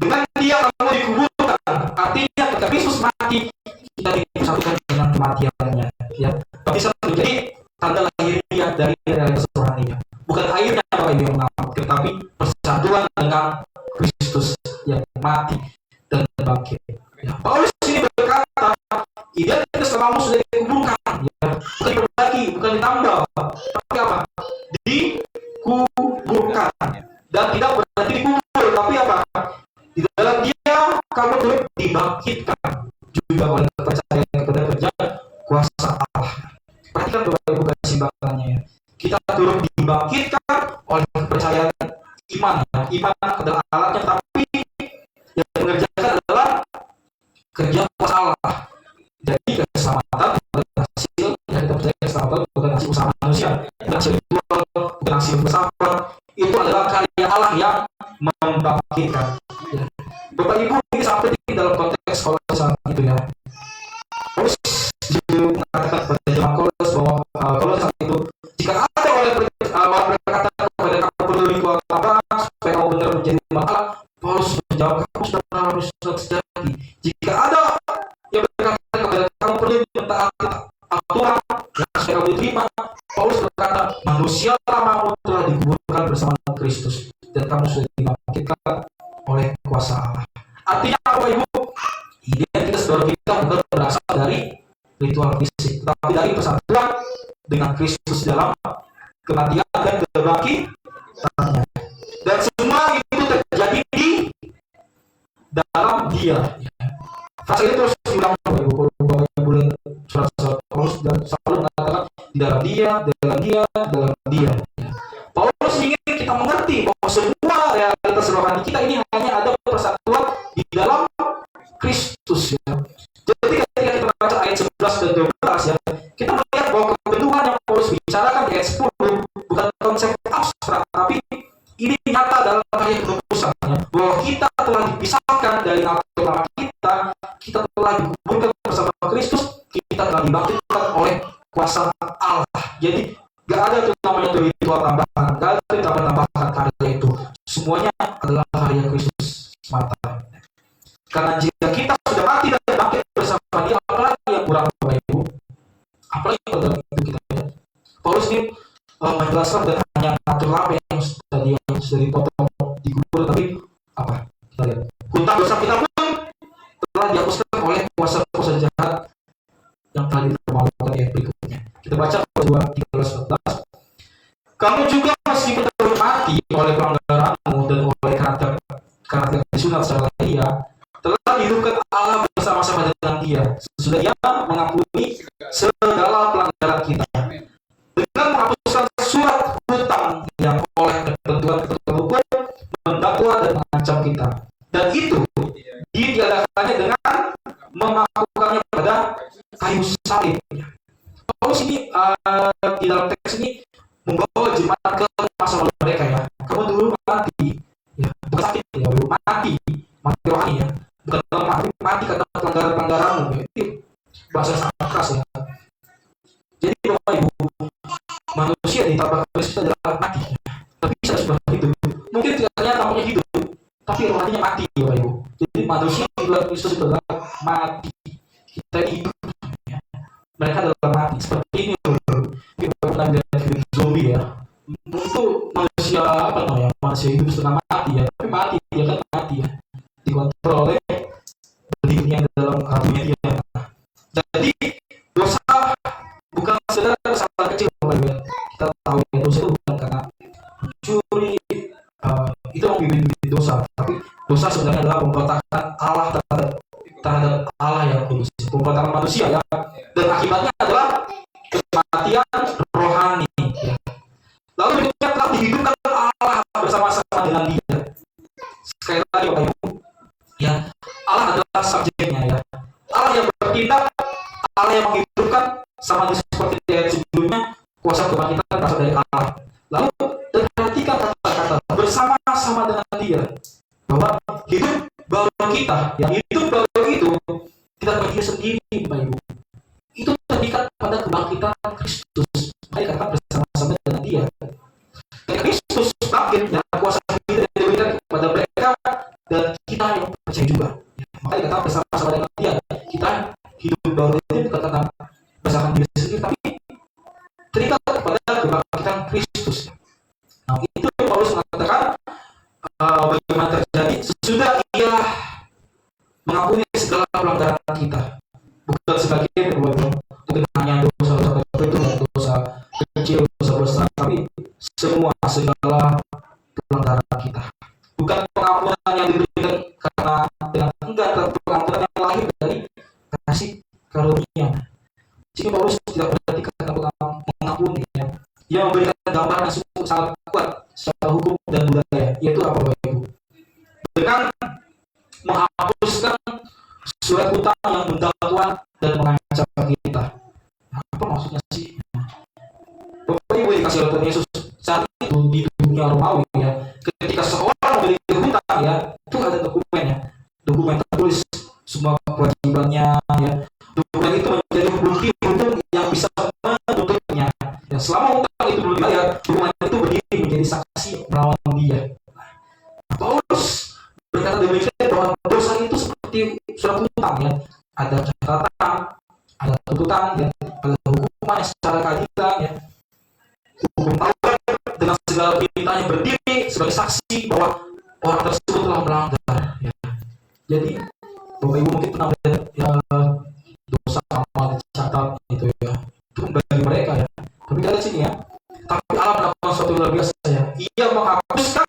Dengan Dia kamu dikuburkan, artinya ketika Kristus mati kita disatukan dengan kematiannya. Ya, baptisan menjadi tanda lahiriah dari realitas rohaninya. Bukan airnya Bapak Ibu yang mengalir, tetapi persatuan dengan Kristus yang mati dan bangkit. Ya, Paulus ini berkata, identitas kamu sudah dikuburkan, ya, bukan diperbaiki, bukan ditambah, tapi apa? Dikuburkan, dan tidak berarti dikubur, tapi apa? Di dalam Dia kamu turut dibangkitkan juga oleh kepercayaan kepada kerja kuasa Allah. Perhatikan Bapak Ibu keseimbangannya ya. Kita turut dibangkitkan oleh kepercayaan iman ya. Iman adalah alatnya, tapi yang mengerjakan adalah kerja kuasa Allah. Jadi keselamatan bukan hasil yang kita percaya, keselamatan bukan hasil usaha manusia, bukan hasil ritual, bukan hasil filsafat. Itu adalah karya Allah yang membangkitkan dibangkitkan. Ya. Bapak Ibu, ini sampai di dalam konteks Kolose saat itu ya. Paulus mengatakan kepada jemaat Kolose bahwa Kolose saat itu, jika ada orang berkata kepada kamu perlu ritual tambahan supaya kamu benar menjadi umat Allah, Paulus menjawab, kamu sudah mengalami suatu sejati. Jika ada yang berkata kepada kamu perlu mentaati aturan supaya kamu diterima, Paulus berkata, manusia lamamu telah dikuburkan bersama Kristus dan kamu sudah dibangkitkan oleh kuasa Allah. Artinya apa Ibu? Identitas baru kita bukan berasal dari ritual fisik, tetapi dari persatuan dengan Kristus dalam kematian dan kebangkitannya. Dan semua itu terjadi di dalam Dia. Frase itu terus diulang Ibu. Bapak Ibu lihat surat-surat Paulus dan selalu mengatakan di dalam Dia, dalam Dia, dalam Dia. Paulus ingin kita mengerti bahwa semua realitas rohani kita ini hanya ada persatuan di dalam Kristus ya. Jadi ketika kita baca ayat 11 dan 12 ya, kita melihat bahwa kebenaran yang Paulus bicarakan di ayat 10 bukan konsep abstrak, tapi ini nyata dalam karya penebusan ya, bahwa kita telah dipisahkan dari natur lama kita telah dikuburkan bersama Kristus, kita telah dibangkitkan oleh kuasa Allah. Jadi gak ada itu namanya ritual tambahan, gak ada tambahan karya itu. Semuanya adalah karya Kristus semata. Karena jika kita sudah mati dan bangkit bersama Dia, apalagi yang kurang Bapak Ibu? Apalagi pada itu kita lihat. Paulus ini menjelaskan dan hanya atur lama yang sudah dipotong, dikubur, tapi apa? Kita lihat. Hutang dosa kita pun telah dihapuskan oleh kuasa-kuasa jahat yang telah dipermalukan di ayat berikutnya. Kita baca 2:13-14. Kamu juga masih mengetahui mati oleh pelanggaranmu dan oleh karakter disunat secara lahiriah, telah dihidupkan Allah bersama-sama dengan Dia sesudah Dia mengampuni segala pelanggaran kita dengan menghapuskan surat hutang yang oleh ketentuan-ketentuan hukum mendakwa dan mengancam kita, dan itu ditiadakannya dengan memakukannya pada kayu salib. Paulus ini di dalam teks ini membawa jemaat ke masa lalu mereka ya. Kamu dulu mati, ya, bukan sakit ya, mati rohani ya, bukan mati karena pelanggaran-pelanggaranmu. Ya. Itu bahasa sangat keras ya. Jadi Bapak Ibu, manusia di tanpa Kristus adalah mati, ya. Tapi bisa seperti itu. Mungkin tidak hanya namanya hidup, tapi rohaninya mati Bapak Ibu. Jadi manusia di luar Kristus adalah mati. Kita hidup. Ya. Mereka adalah mati. Seperti ini kita pernah lihat film zombie ya. Itu manusia apa namanya? Manusia hidup setengah mati ya, tapi mati dia kan mati ya. Dikontrol oleh berdirinya dalam hatinya dia. Jadi dosa bukan sekedar salah kecil Bapak Ibu. Kita tahu ya, dosa itu bukan karena mencuri, itu yang bikin dosa, tapi dosa sebenarnya adalah pemberontakan Allah terhadap Allah yang kudus, pemberontakan manusia ya, dan akibatnya adalah kematian rohani ya. Lalu berikutnya telah dihidupkan Allah bersama-sama dengan Dia. Sekali lagi Bapak Ibu ya, Allah adalah subjeknya ya, Allah yang bertindak, Allah yang menghidupkan, sama seperti di ayat sebelumnya, kuasa kebangkitan berasal dari Allah. Lalu perhatikan kata-kata bersama-sama dengan Dia, bahwa hidup baru kita, yang hidup baru itu tidak bagi dia sendiri Bapak Ibu, itu terikat pada kebangkitan Kristus. Makanya kata bersama-sama dengan Dia. Ketika Kristus bangkit, dan kuasa kita diberikan kepada mereka dan kita yang percaya juga. Makanya kata bersama-sama dengan Dia. Kita hidup baru itu bukan tentang bersama diri sendiri, tapi terikat kepada kebangkitan Kristus. Nah, itu Paulus mengatakan bagaimana terjadi sesudah Ia mengampuni segala pelanggaran kita, bukan sebagian mungkin hanya dosa-dosa tertentu, dosa kecil, dosa besar, tapi semua segala pelanggaran kita. Bukan pengampunan yang diberikan karena enggak, pengampunan yang lahir dari kasih karunia. Jadi Paulus tidak berarti kata mengampuni ya. Dia memberikan gambaran yang sangat kuat secara hukum dan budaya, yaitu apa Bapak Ibu? Dengan menghapuskan surat hutang yang mendakwa dan mengancam kita. Apa maksudnya sih? Bapak Ibu dikasih oleh Tuhan Yesus saat itu di dunia Romawi ya, ketika seorang memiliki hutang ya, kewajibannya, ya. Hutang itu menjadi bukti hukum yang bisa menuntutnya. Ya, selama hutang itu belum dibayar, hukuman itu berdiri menjadi saksi melawan dia. Paulus berkata demikian bahwa dosa itu seperti surat hutang, ya. Ada catatan, ada tuntutan, ya. Ada hukuman yang secara keadilan, ya. Hukum Taurat dengan segala perintahnya berdiri sebagai saksi bahwa orang tersebut telah melanggar, ya. Jadi Bapak Ibu mungkin pernah melihat, ya, dosa amal dicatat itu, ya. Itu bagi mereka, ya. Tapi kita lihat sini, ya. Tapi Allah melakukan sesuatu luar biasa, ya. Ia menghapuskan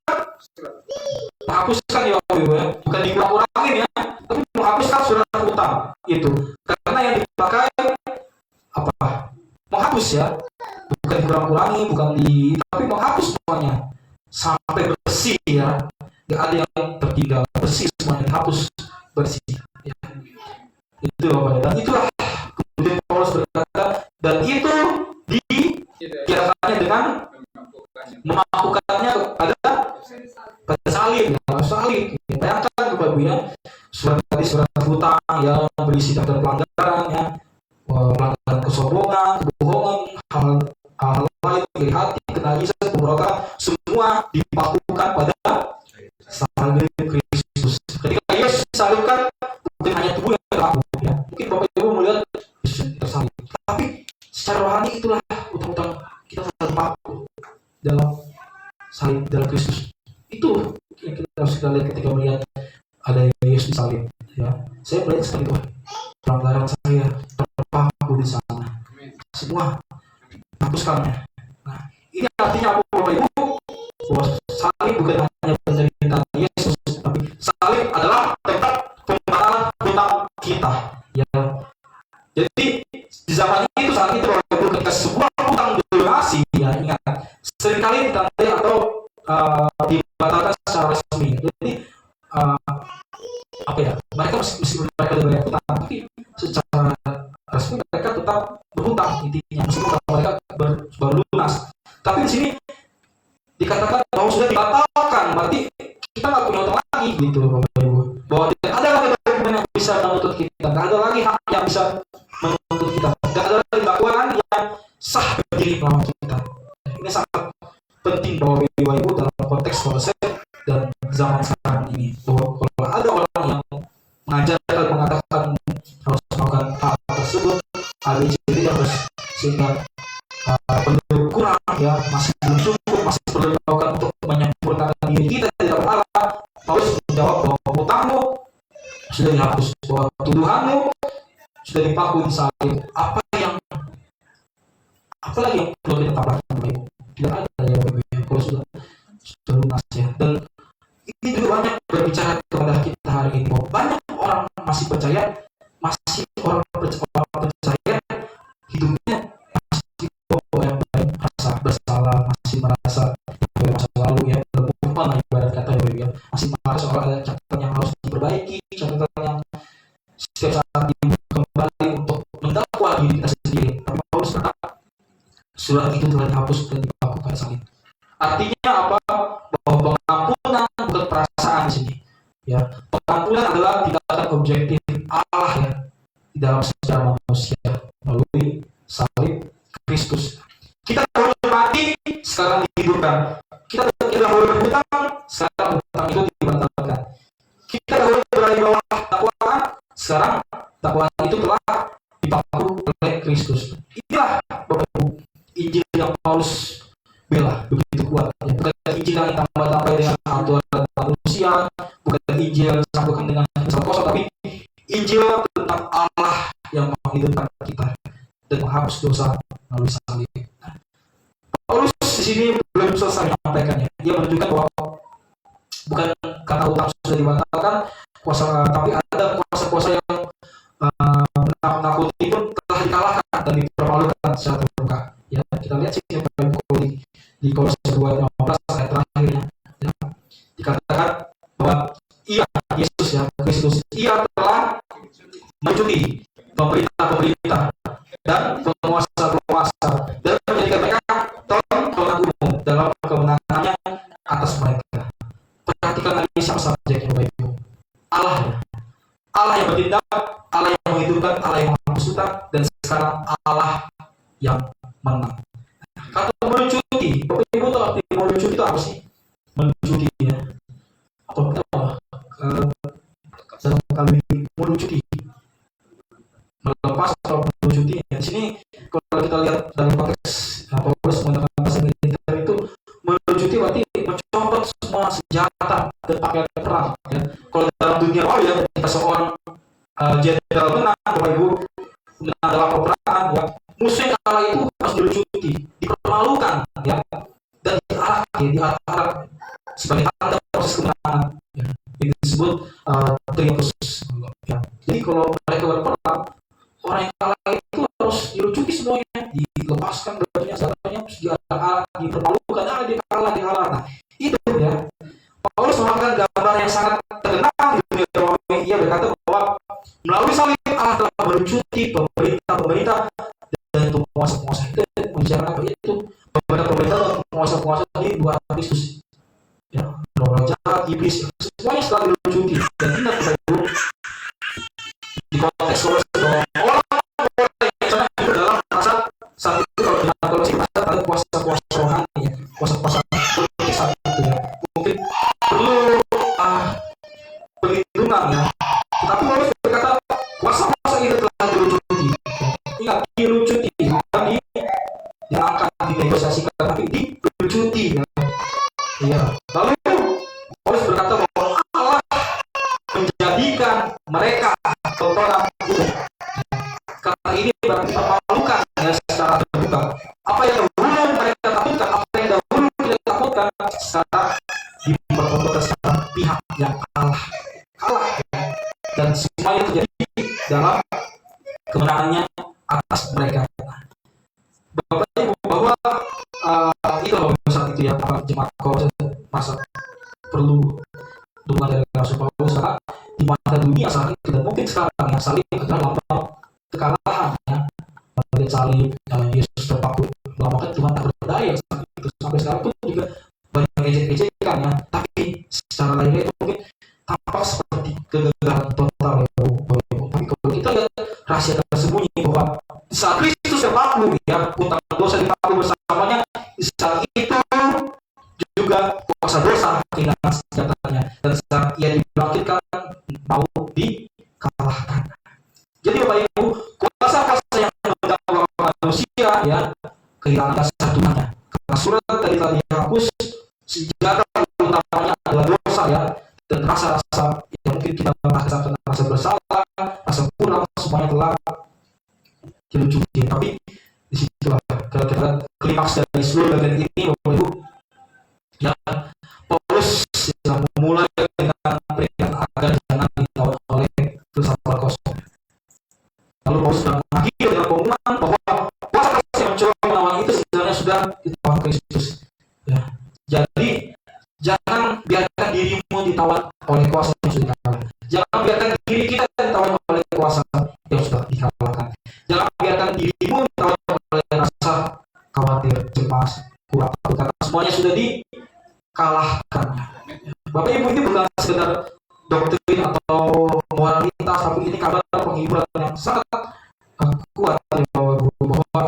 ya Bapak Ibu, ya. Bukan dikurang-kurangin, ya. Tapi menghapuskan surat hutang itu. Karena yang dipakai apa? Menghapus, ya. Bukan dikurang-kurangi, tapi menghapus semuanya sampai bersih, ya. Gak ada yang tertinggal, bersih semuanya, dihapus bersih, ya. Itu Bapak, dan itulah kemudian Paulus berkata, dan itu dikirakannya dengan memampukannya pada salib, ya. Salib, ya. Bayangkan Bapak Ibu, ya, surat hutang yang berisi daftar pelanggaran, ya, pelanggaran kesombongan, kebohongan, hal lain, iri hati, kenajisan, pemberontakan, semua dipakukan pada salib Kristus. Ketika Yesus disalibkan, bukan hanya tubuh yang terlaku, ya. Mungkin Bapak Ibu melihat Yesus tersalib, tapi secara rohani itulah utang-utang kita terpaku dalam salib, dalam Kristus. Itu yang kita harus lihat ketika melihat ada Yesus disalib, ya. Saya melihat seperti itu, pelanggaran saya terpaku di sana, semua hapuskannya. Nah, ini artinya apa Bapak Ibu? Bahwa salib bukan hanya penderitaan Yesus, tapi salib adalah tempat pembayaran hutang kita, ya. Jadi di zaman itu, saat itu Bapak Ibu, ketika sebuah hutang dilunasi, ya, ingat, seringkali ditandai atau dibatalkan secara resmi. Jadi apa ya? Mereka meskipun mereka dibayar hutang, tapi secara resmi mereka tetap berhutang, intinya meskipun mereka baru lunas. Tapi di sini dikatakan bahwa sudah dibatalkan, berarti kita nggak punya hutang lagi, gitu Bapak Ibu. Bahwa tidak ada lagi dokumen yang bisa menuntut kita, nggak ada lagi hak yang bisa menuntut kita, nggak ada lagi dakwaan yang sah berdiri melawan kita. Ini sangat penting Bapak Ibu dalam konteks Kolose dan zaman sekarang ini. Bahwa kalau ada orang yang mengajarkan, mengatakan harus melakukan hal tersebut, ABCD harus, sehingga perlu kurang, ya, masih belum cukup, masih perlu dilakukan untuk menyempurnakan diri kita di dalam Allah. Paulus menjawab bahwa hutangmu sudah dihapus, bahwa tuduhanmu sudah dipaku di salib. Apa lagi yang perlu kita tambahkan, Bapak Ibu? Tidak ada, ya Bapak Ibu. Paulus sudah lunas, ya. Dan ini juga banyak berbicara kepada kita hari ini, bahwa banyak orang masih percaya hidupnya masih yang baik, merasa bersalah, masih merasa masa lalu, ya, berbuat ibarat kata, ya, masih merasa soal ada catatan yang harus diperbaiki, catatan yang setiap saat dibuka kembali untuk mendakwa diri kita sendiri. Tapi Paulus berkata surat itu telah dihapus dan dipakukan salib. Artinya apa? Bahwa pengampunan bukan perasaan di sini, ya. Pengampunan adalah tindakan objektif Allah, ya, di dalam sejarah manusia melalui salib Kristus. Kita dahulu mati, sekarang dihidupkan. Kita dahulu berhutang, sekarang hutang itu dibatalkan. Kita dahulu berada di bawah dakwaan, sekarang dakwaan itu telah dipaku oleh Kristus. Inilah Bapak Ibu, Injil yang Paulus bela begitu kuat, ya. Bukan Injil yang ditambah-tambah dengan aturan manusia, bukan Injil yang disambungkan dengan kisah kosong, tapi Injil tentang Allah yang menghidupkan kita dan menghapus dosa melalui salib. Paulus di sini belum selesai menyampaikannya. Dia menunjukkan bahwa bukan karena hutang sudah dibatalkan, tapi ada kuasa-kuasa yang menakuti pun telah dikalahkan dan dipermalukan secara terbuka. Ya, kita lihat sini di Kolose 2:15 ayat terakhirnya, ya, dikatakan bahwa Yesus, ya, Kristus, ia telah mencuti pemerintah dan penguasa dan menjadikan mereka tontonan umum dalam kemenangannya atas mereka. Perhatikan lagi siapa subjeknya, Bapak Ibu. Allah yang bertindak dan Allah yang menghapus hutang, dan sekarang Allah yang menang. Kata melucuti, Bapak Ibu tahu arti melucuti itu apa sih? Melucuti ya. Apa kita dalam kali melucuti, melepas atau melucuti. Di sini kalau kita lihat dari konteks Paulus menggunakan bahasa militer itu, melucuti berarti mencopot semua senjata dan pakaian perang. Ya. Kalau dalam dunia ya, ketika seorang jenderal menang, Bapak Ibu, menang dalam peperangan, ya, musuh yang kalah itu harus dilucuti, dipermalukan, ya, dan diarak sebagai tanda proses kemenangan. Ya. Ini disebut triumphus. Ya. Jadi kalau mereka berperang, orang yang kalah itu harus dilucuti semuanya, dilepaskan bajunya, senjatanya, diarak, dipermalukan, dia kalah. Nah, itu ya. Paulus mengatakan gambar yang sangat terkenal di dunia Romawi. Ia berkata bahwa melalui salib Allah telah melucuti pemerintah dan penguasa-penguasa. Itu membicarakan apa itu? Pemerintah dan penguasa-penguasa di luar Kristus. Ya, orang jahat, iblis, semuanya setelah dilucuti. Dan ingat Bapak Ibu, di konteks bahwa orang-orang yang sana itu dalam masa saat itu, kalau sih masa ada kuasa-kuasa rohani, ya, kuasa-kuasa politik saat itu ya. Mungkin perlu perlindungan ya. Tapi Paulus berkata kuasa-kuasa itu telah dilucuti. Ingat, dilucuti, bukan diangkat, dinegosiasikan, tapi dilucuti ya. Ya. Lalu Paulus berkata bahwa Allah menjadikan mereka tontonan itu. Kata ini berarti memalukan ya, secara terbuka. Apa yang dahulu mereka takutkan, apa yang dahulu tidak takutkan, secara dipertontonkan secara pihak yang kalah ya. Dan semuanya terjadi dalam kemenangannya atas mereka. Bapak Ibu, bahwa itu loh saat itu ya, jemaat Kolose masa perlu dukungan dari Rasul Paulus, karena di mata dunia saat itu dan mungkin sekarang yang salib adalah lambang kekalahan ya. Melihat salib Yesus terpaku, melambangkan Tuhan tak berdaya saat itu. Sampai sekarang pun juga banyak ejek-ejekan ya, tapi secara lainnya itu mungkin tampak seperti kegagalan total ya Bapak Ibu. Tapi kalau kita lihat rahasia tersembunyi bahwa saat Kristus terpaku ya, utang dosa dipaku bersamanya, saat itu juga kuasa dosa kehilangan senjatanya, dan saat ia dibangkitkan mau dikalahkan. Jadi Bapak Ibu, kuasa-kuasa yang mengganggu manusia ya kehilangan satuannya. Karena surat tadi dihapus, senjata utamanya adalah dosa ya, dan rasa-rasa yang mungkin kita merasakan, rasa bersalah, rasa kurang, semuanya telah dilucuti. Tapi disitulah kira-kira klimaks dari seluruh bagian ini Bapak Ibu ya. Paulus memulai dengan peringatan agar jangan ditawan oleh filsafat kosong. Lalu Paulus sudah mengakhiri dengan pengumuman bahwa kuasa yang mencoba melawan itu sebenarnya sudah ditawan Kristus ya. Jadi jangan biarkan dirimu ditawan oleh kuasa yang sudah dikalahkan. Jangan biarkan diri kita ditawan oleh kuasa yang sudah dikalahkan. Jangan biarkan dirimu ditawan oleh rasa khawatir, cemas, kurang takut, karena semuanya sudah dikalahkan. Bapak Ibu, ini bukan sekedar doktrin atau moralitas, tapi ini kabar penghiburan yang sangat kuat dari Bapak Ibu, bahwa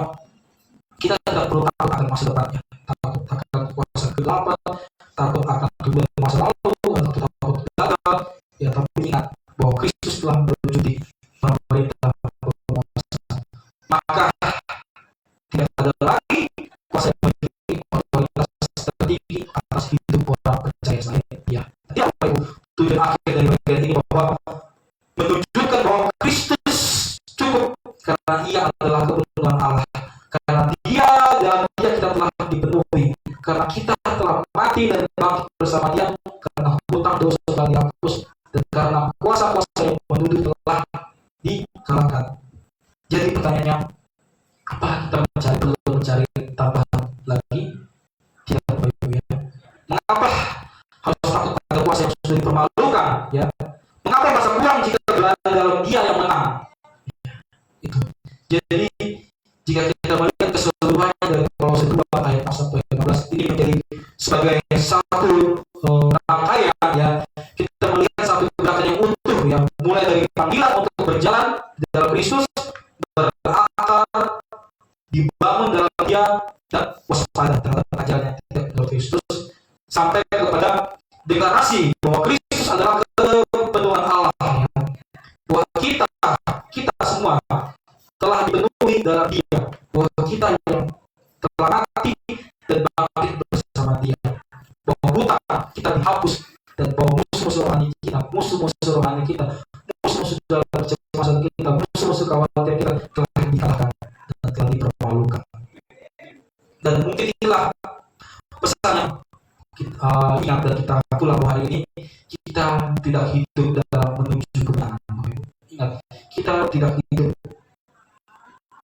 kita tidak perlu takut akan masa depannya, takut akan kuasa kegelapan, takut akan tujuan masa lalu, atau takut gagal ya. Tapi ingat bahwa Kristus telah melucuti pemerintah penguasa, maka tidak ada lagi kuasa yang memiliki otoritas tertinggi atas hidup orang percaya selain Dia. Jadi apa Ibu? Tujuan akhir dari bagian ini bahwa menunjukkan bahwa Kristus cukup, karena Ia adalah kebenaran Allah, karena Dia dan Dia kita telah dipenuhi, karena kita telah mati dan bangkit bersama Dia, karena hutang dosa telah dihapus, dan karena kuasa-kuasa yang menunduk telah dikalahkan. Jadi pertanyaannya, apa kita perlu mencari tambahan lagi? Tidak Bapak Ibu ya. Mengapa harus takut pada kuasa yang sudah dipermalukan ya? Mengapa merasa kurang jika berada dalam Dia yang menang? Itu. Jadi jika kita melihat keseluruhannya dari Kolose 2 ayat 1-15, ini menjadi sebagai satu rangkaian ya. Kita melihat satu gerakan yang utuh ya, mulai dari panggilan untuk berjalan dalam Kristus, berakar, dibangun dalam Dia, dan waspada terhadap ajarannya dalam Kristus, sampai kepada deklarasi bahwa Kristus adalah kepenuhan Allah, ya. Bahwa kita semua telah dipenuhi dalam Dia, bahwa kita yang telah mati dan bangkit bersama Dia, bahwa buta kita dihapus, dan bahwa musuh-musuh rohani kita, musuh-musuh dalam kecemasan kita, musuh-musuh khawatir kita telah dikalahkan dan telah dipermalukan. Dan mungkin inilah pesan yang kita ingat dan kita pulang hari ini. Kita tidak hidup dalam menuju kemenangan. Ingat, kita tidak hidup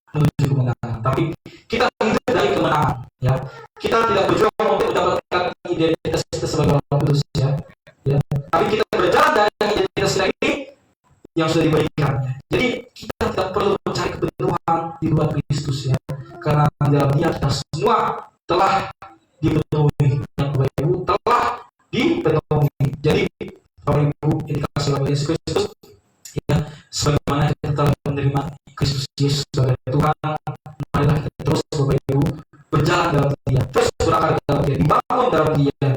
menuju kemenangan, tapi kita hidup dari kemenangan, ya. Kita tidak berjuang untuk mendapatkan identitas kita sebagai orang kudus, ya. Tapi kita berjalan dari identitas kita ini yang sudah diberikan, ya. Jadi kita tidak perlu mencari kepenuhan di luar Kristus, ya, karena di dalam Dia kita semua telah dipenuhi, yang Bapak Ibu, telah dipenuhi. Jadi Bapak Ibu yang dikasihi oleh Yesus Kristus, ya, sebagaimana kita telah menerima Kristus Yesus sebagai Tuhan, marilah kita terus Bapak Ibu berjalan dalam Dia, terus berakar dalam Dia, dibangun dalam Dia,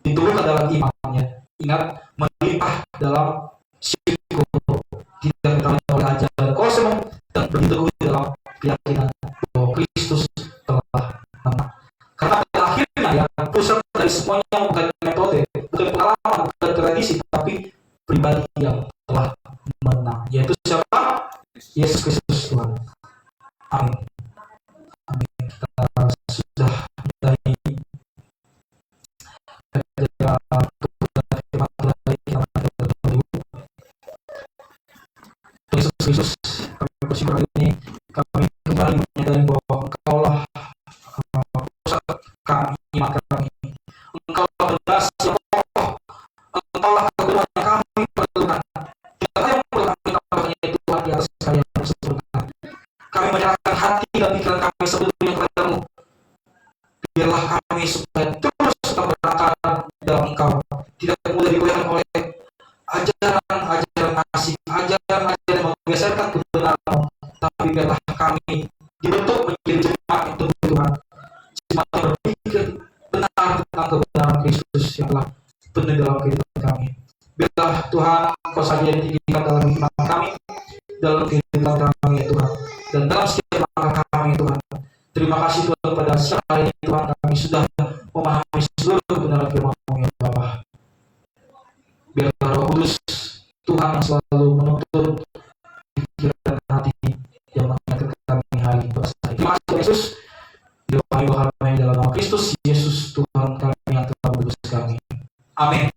ditumbuhkan dalam imannya. Ingat, melimpah dalam syukur, tidak ditamai oleh ajaran kosong, dan berteguh dalam keyakinan bahwa Kristus telah menang. Karena pada akhirnya, ya, pusat dari semuanya bukan metode, bukan pengalaman, bukan tradisi, tapi pribadi yang telah menang, yaitu siapa? Yesus Kristus Tuhan. Amin. Amin. Kita sudah dari Yesus Kristus, kami bersyukur hari ini kami kembali menyadari bahwa Engkaulah pusat kami, iman kami. Engkaulah fondasi yang kokoh, Engkaulah kebenaran yang kami perlukan. Tidak ada yang perlu kami tambahkan, yaitu Tuhan di atas segala yang sempurna. Kami menyerahkan hati dan pikiran kami sepenuhnya kepadamu. Biarlah kami supaya terus tetap berakar dalam Engkau, tidak mudah digoyahkan oleh ajaran-ajaran asing, ajaran-ajaran yang menggeserkan kebenaran, tapi biarlah kami dibentuk menjadi jemaat itu Tuhan, jemaat yang berpikir benar tentang kebenaran Kristus yang telah penuh dalam kehidupan kami. Biarlah Tuhan Kau saja yang ditinggikan dalam iman kami, dalam kehidupan kami, ya Tuhan, dan dalam setiap langkah kami, Tuhan. Terima kasih Tuhan pada siang hari ini, Tuhan, kami sudah memahami seluruh kebenaran firman-Mu, ya Bapa. Biarlah Roh Kudus Tuhan yang selalu menuntun pikiran dan hati yang mengingatkan kami hari ini. Terima kasih Yesus. Doa kami dalam nama Kristus Yesus Tuhan kami yang telah menebus kami. Amin.